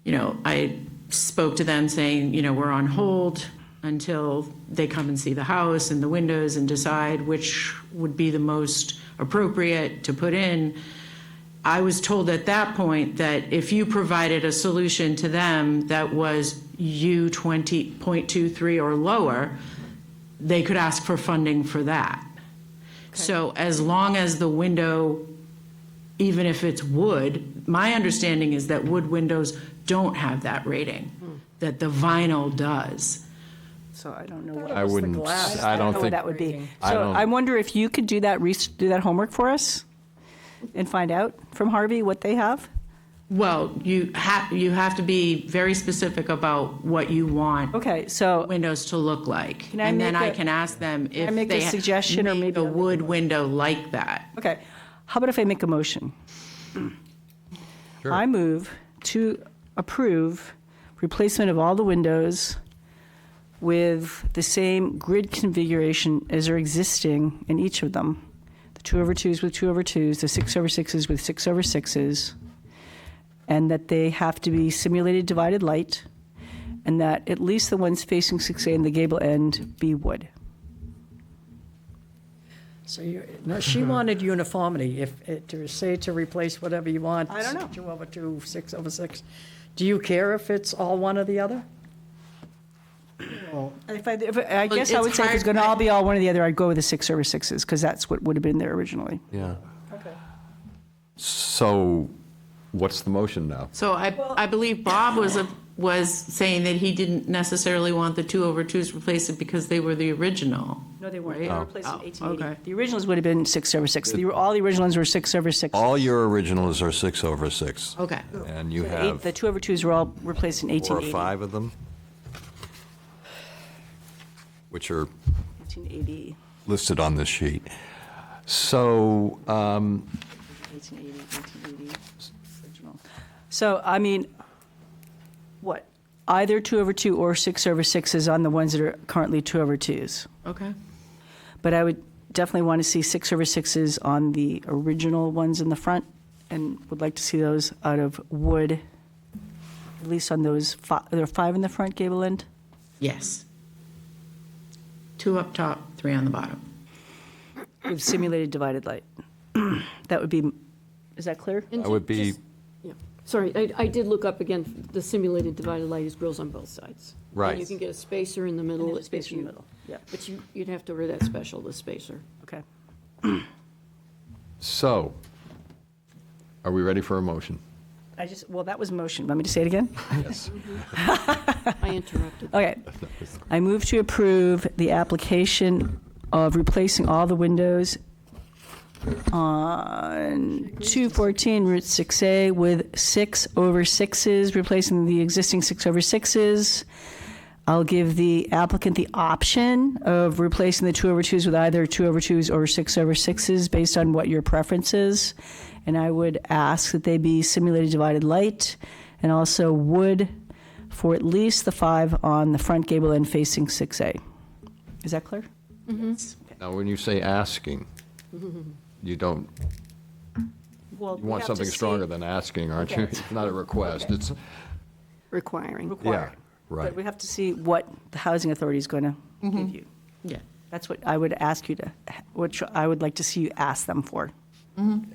you know, I spoke to them saying, you know, we're on hold until they come and see the house and the windows and decide which would be the most appropriate to put in. I was told at that point that if you provided a solution to them that was U 20.23 or lower, they could ask for funding for that. So as long as the window, even if it's wood, my understanding is that wood windows don't have that rating, that the vinyl does. So I don't know what. I wouldn't, I don't know what think, that would be. I So don't- I wonder if you could do that homework for us and find out from Harvey what they have? Well, you have to be very specific about what you want Okay, so windows to look like. Can I And then make I a- can ask them if make a they suggestion or make maybe a I'll make wood window like that. Okay, how about if I make a motion? I move to approve replacement of all the windows with the same grid configuration as are existing in each of them. The 2/2s with 2/2s, the 6/6s with 6/6s, and that they have to be simulated divided light, and that at least the ones facing 6A and the gable end be wood. So no, she wanted uniformity, to replace whatever you want. I don't know. 2/2, 6/6. Do you care if it's all one or the other? I guess I would say if it's going to all be all one or the other, I'd go with the 6/6s, because that's what would have been there originally. yeah. Okay. So, what's the motion now? So I believe Bob was saying that he didn't necessarily want the 2/2s replaced because they were the original. No, they weren't. They were replaced in 1880. okay. The originals would have been 6/6. All the original ones were 6/6. All your originals are 6/6. Okay. And you The have 2/2s were all replaced in 4 or 1880. 5 of them, which are 1880. listed on this sheet. So, 1880. Original. So, I mean, what? Either 2/2 or 6/6s on the ones that are currently 2/2s. Okay. But I would definitely want to see 6/6s on the original ones in the front, and would like to see those out of wood, at least on those, there are 5 in the front gable end? Yes. 2 up top, 3 on the bottom. With simulated divided light. That would be, is that clear? that would be, Sorry, I did look up again, the simulated divided light is grills on both sides. Right. And you can get a spacer in the middle. And then a if spacer in the you- middle, yeah. But you'd have to order that special, the spacer. Okay. So, are we ready for a motion? Well, that was motion. Want me to say it again? Yes. I interrupted. Okay. I move to approve the application of replacing all the windows on 214 Route 6A with 6/6s, replacing the existing 6/6s. I'll give the applicant the option of replacing the 2/2s with either 2/2s or 6/6s based on what your preference is. And I would ask that they be simulated divided light and also wood for at least the 5 on the front gable end facing 6A. Is that clear? Now, when you say asking, you don't, Well, you want something stronger than asking, aren't you? Okay. It's not a request, it's, Requiring. yeah, But right. we have to see what the housing authority is going to give you. Yeah. That's what I would ask you to, which I would like to see you ask them for.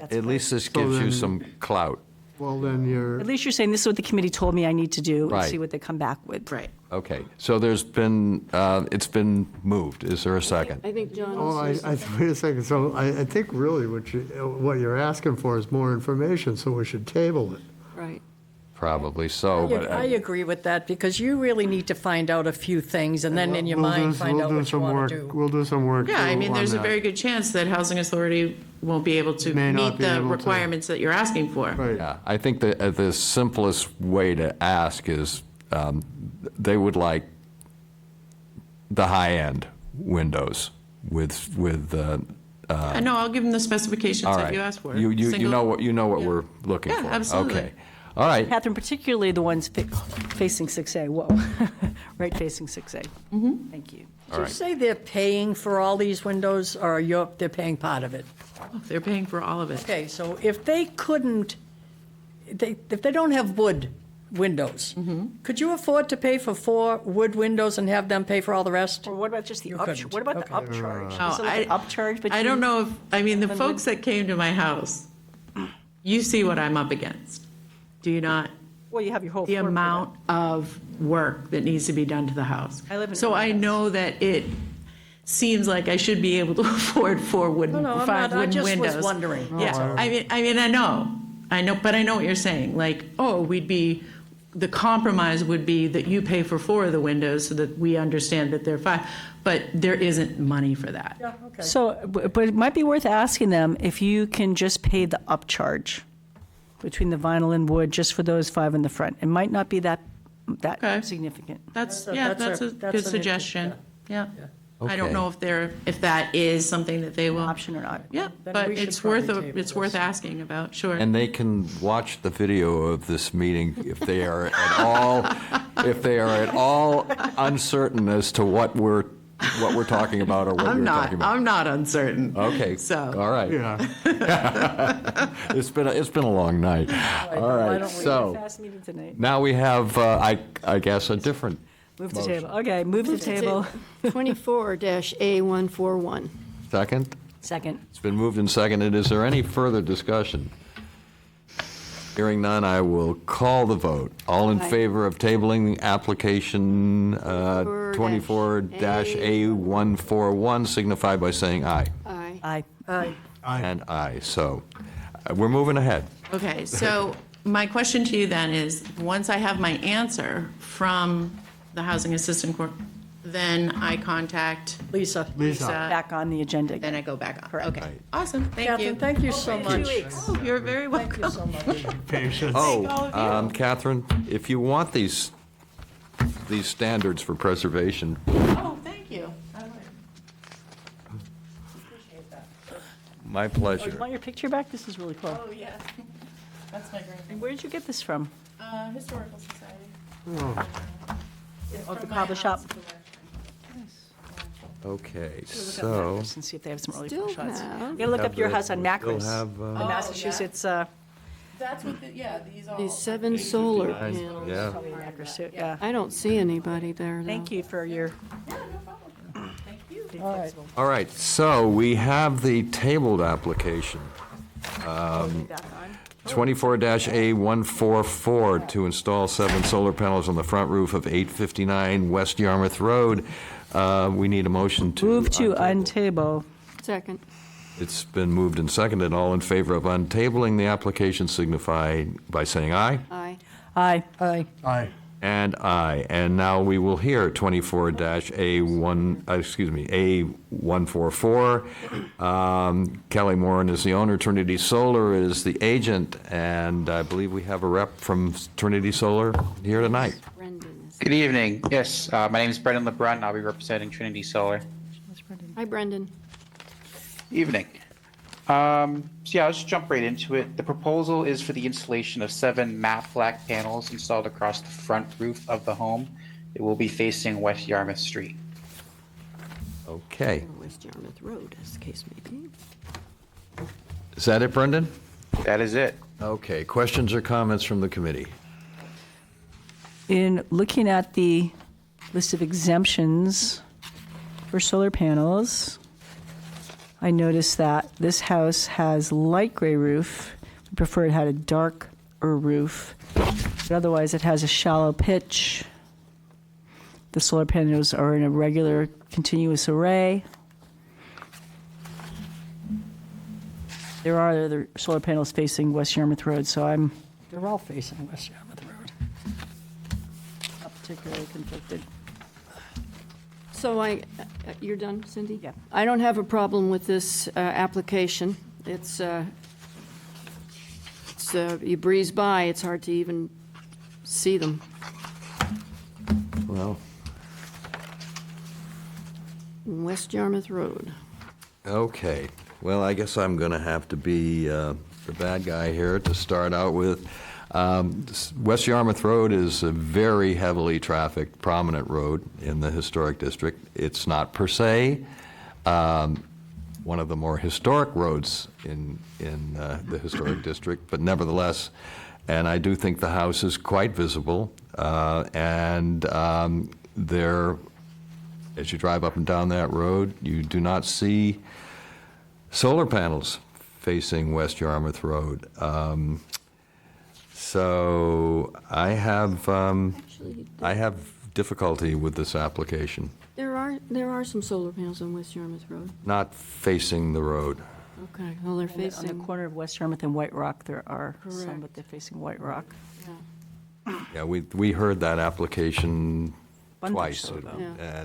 At least this gives you then- some clout. Well, then you're, At least you're saying, this is what the committee told me I need to do, and Right. see what they come back with. Right. Okay, so there's been, it's been moved. Is there a second? I think John oh, also said wait a second, so I think really what you're asking for is more information, so we should table it. right. Probably so, but I agree with that, because you really need to find out a few things, and then in your mind, find out what you want to do. We'll do some work. Yeah, I too mean, on there's a that. very good chance that Housing Authority won't be able to May not meet be the able to. requirements that you're asking for. Right. yeah, I think that the simplest way to ask is, they would like the high-end windows with, I know, I'll give them the specifications all that right. you asked for. You Single- know what Yeah. we're looking Yeah, for. absolutely. Okay, all right. Catherine, particularly the ones facing 6A, whoa, right facing 6A. Thank you. All Did you right. say they're paying for all these windows, or they're paying part of it? They're paying for all of it. Okay, so if they couldn't, if they don't have wood windows, could you afford to pay for 4 wood windows and have them pay for all the rest? Or what about just the couldn't. what about the Okay. upcharge? Oh, Is it like an upcharge between? I don't know if, I mean, the and folks wood? that came to my house, you see what I'm up against. Do you not? Well, you have your whole The floor plan. amount of work that needs to be done to the house. I live in So I Irving. know that it seems like I should be able to afford 4 wooden, No, I'm 5 not, I wooden just windows. was wondering. Yeah, I mean, I know, but I know what you're saying. Like, oh, the compromise would be that you pay for 4 of the windows so that we understand that they're 5, but there isn't money for that. So, but it might be worth asking them if you can just pay the upcharge between the vinyl and wood, just for those 5 in the front. It might not be that Okay. significant. That's That's a- a that's good an suggestion. Yeah. I don't Okay. know if that is something that they will. Option or not. Yeah, Then but we should it's worth, probably table it's worth asking about, sure. And they can watch the video of this meeting if they are at all uncertain as to what we're talking about or what I'm we're not, talking about. I'm not uncertain. Okay, So. all right. Yeah. It's been a long night. All Why right, don't we- so Fast meeting tonight. now we have, I guess, a different Move to motion. table. Okay, move to table. 24-A141. Second? Second. It's been moved and seconded. Is there any further discussion? Hearing none, I will call the vote. All in Aye. favor of tabling the application 24-A141 signify by saying aye. Aye. Aye. And aye, so we're moving ahead. Okay, so my question to you then is, once I have my answer from the Housing Assistant Corp, then I contact Lisa. Lisa, Back on the agenda then again. I go back on. Correct. Okay, awesome, thank you. Catherine, thank you so much. Oh, you're very welcome. Patience. Oh, Catherine, if you want these standards for preservation, Oh, thank you. I would. Appreciate that. my Oh, you pleasure. want your picture back? This is really cool. Oh, yeah, that's my grand, And where did you get this from? Historical Society. Oh, the cobbler shop. Okay, Look up so Memphis and see if they have some early Still shots. have- You gotta look up your house on we'll Macris. have, in Massachusetts, That's what, these all. These 7 solar panels. yeah. probably Macris too, yeah. I don't see anybody there, though. Thank you for your. All right. All right, so we have the tabled application Back on. 24-A144 to install 7 solar panels on the front roof of 859 West Yarmouth Road. We need a motion to... Move to untable. Second. It's been moved and seconded. All in favor of untabling the application signify by saying aye. Aye. Aye. Aye. Aye. And aye. And now we will hear 24-A144. Kelly Moran is the owner, Trinity Solar is the agent, and I believe we have a rep from Trinity Solar here tonight. Brendan is. Good evening. Yes, my name is Brendan LeBrun. I'll be representing Trinity Solar. Hi, Brendan. Evening. So yeah, I'll just jump right into it. The proposal is for the installation of 7 matte black panels installed across the front roof of the home. It will be facing West Yarmouth Street. Okay. West Yarmouth Road, as the case may be. Is that it, Brendan? That is it. Okay. Questions or comments from the committee? In looking at the list of exemptions for solar panels, I noticed that this house has light gray roof. We prefer it had a darker roof, but otherwise it has a shallow pitch. The solar panels are in a regular continuous array. There are other solar panels facing West Yarmouth Road, so They're all facing West Yarmouth Road. not particularly conflicted. So you're done, Cindy? Yeah. I don't have a problem with this application. It's you breeze by, it's hard to even see them. Well, West Yarmouth Road. okay. Well, I guess I'm going to have to be the bad guy here to start out with. West Yarmouth Road is a very heavily trafficked, prominent road in the historic district. It's not per se one of the more historic roads in the historic district, but nevertheless, and I do think the house is quite visible. There, as you drive up and down that road, you do not see solar panels facing West Yarmouth Road. So I have difficulty with this application, There are some solar panels on West Yarmouth Road. not facing the road. Okay, well, they're On facing. the corner of West Yarmouth and White Rock, there are some, Correct. but they're facing White Rock. Yeah, we heard that application Bunch twice, so, though. Yeah.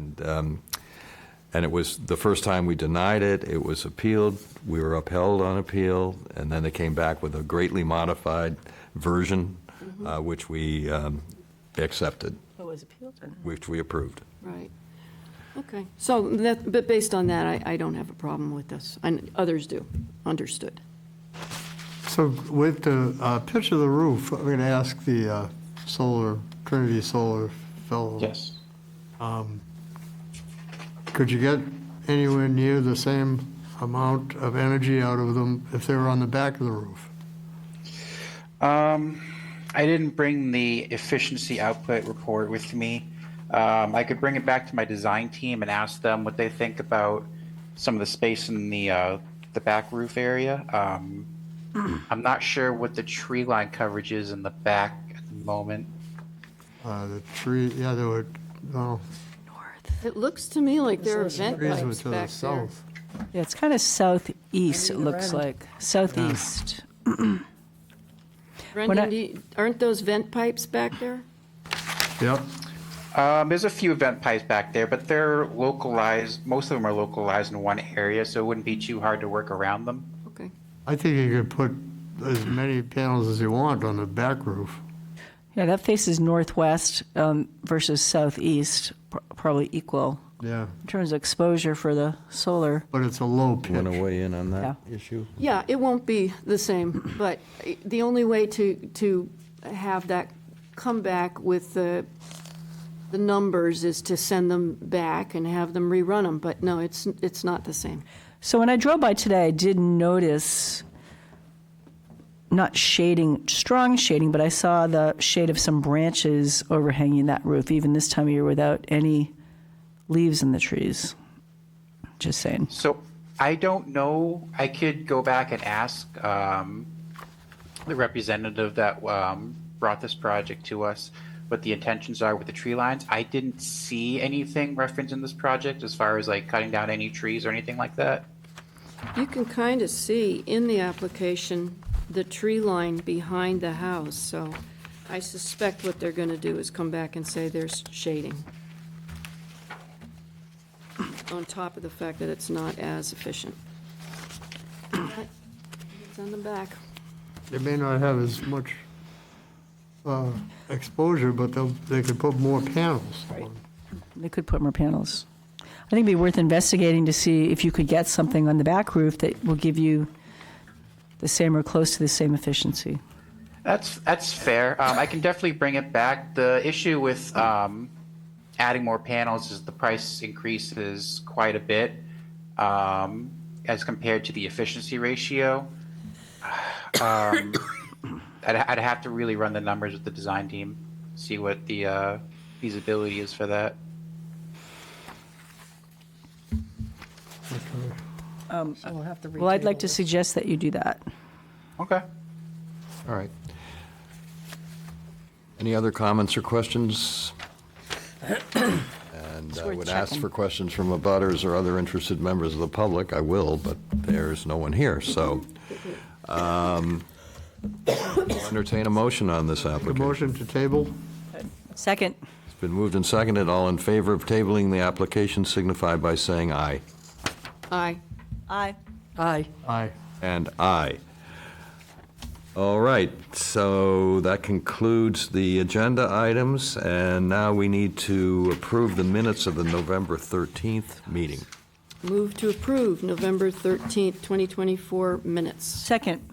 and it was the first time we denied it. It was appealed. We were upheld on appeal, and then they came back with a greatly modified version, which we accepted, It was appealed, or no? which we approved. Right. Okay, so but based on that, I don't have a problem with this, and others do. Understood. So with the pitch of the roof, I'm going to ask the Trinity Solar fellow. Yes. Could you get anywhere near the same amount of energy out of them if they were on the back of the roof? I didn't bring the efficiency output report with me. I could bring it back to my design team and ask them what they think about some of the space in the back roof area. I'm not sure what the tree line coverage is in the back at the moment. The tree, yeah, there were, no, It looks to me like there are vent trees were pipes to the back there. south. Yeah, it's kind of southeast, it looks like. Southeast. When Brendan, aren't those vent pipes back there? Yep. There's a few vent pipes back there, but they're localized. Most of them are localized in one area, so it wouldn't be too hard to work around them. Okay. I think you could put as many panels as you want on the back roof. Yeah, that faces northwest versus southeast, probably equal Yeah, in terms of exposure for the solar. but it's a low Want to pitch. weigh in on that issue? Yeah, it won't be the same, but the only way to have that come back with the numbers is to send them back and have them rerun them, but no, it's not the same. So when I drove by today, I did notice not shading, strong shading, but I saw the shade of some branches overhanging that roof, even this time of year without any leaves in the trees. Just saying. So I don't know. I could go back and ask the representative that brought this project to us, what the intentions are with the tree lines. I didn't see anything referenced in this project as far as like cutting down any trees or anything like that. You can kind of see in the application the tree line behind the house, so I suspect what they're going to do is come back and say there's shading, on top of the fact that it's not as efficient. It's on the back. They may not have as much exposure, but they could put more panels. They could put more panels. I think it'd be worth investigating to see if you could get something on the back roof that will give you the same or close to the same efficiency. That's fair. I can definitely bring it back. The issue with adding more panels is the price increases quite a bit as compared to the efficiency ratio. I'd have to really run the numbers with the design team, see what the feasibility is for that. We'll have to well, I'd like to suggest that you do that. Okay. All right. Any other comments or questions? And I would ask for questions from abutters or other interested members of the public. I will, but there's no one here, so I'll entertain a motion on this A application. motion to table? Second. It's been moved and seconded. All in favor of tabling the application signify by saying aye. Aye. Aye. Aye. Aye. And aye. All right, so that concludes the agenda items, and now we need to approve the minutes of the November 13th meeting. Move to approve November 13th, 2024 minutes. Second.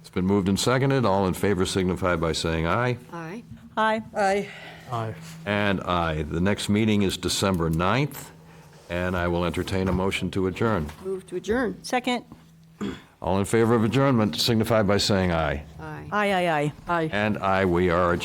It's been moved and seconded. All in favor signify by saying aye. Aye. Aye. Aye. Aye. And aye. The next meeting is December 9th, and I will entertain a motion to adjourn. Move to adjourn. Second. All in favor of adjournment signify by saying aye. Aye. Aye, aye, aye. Aye. And aye, we are adjourned.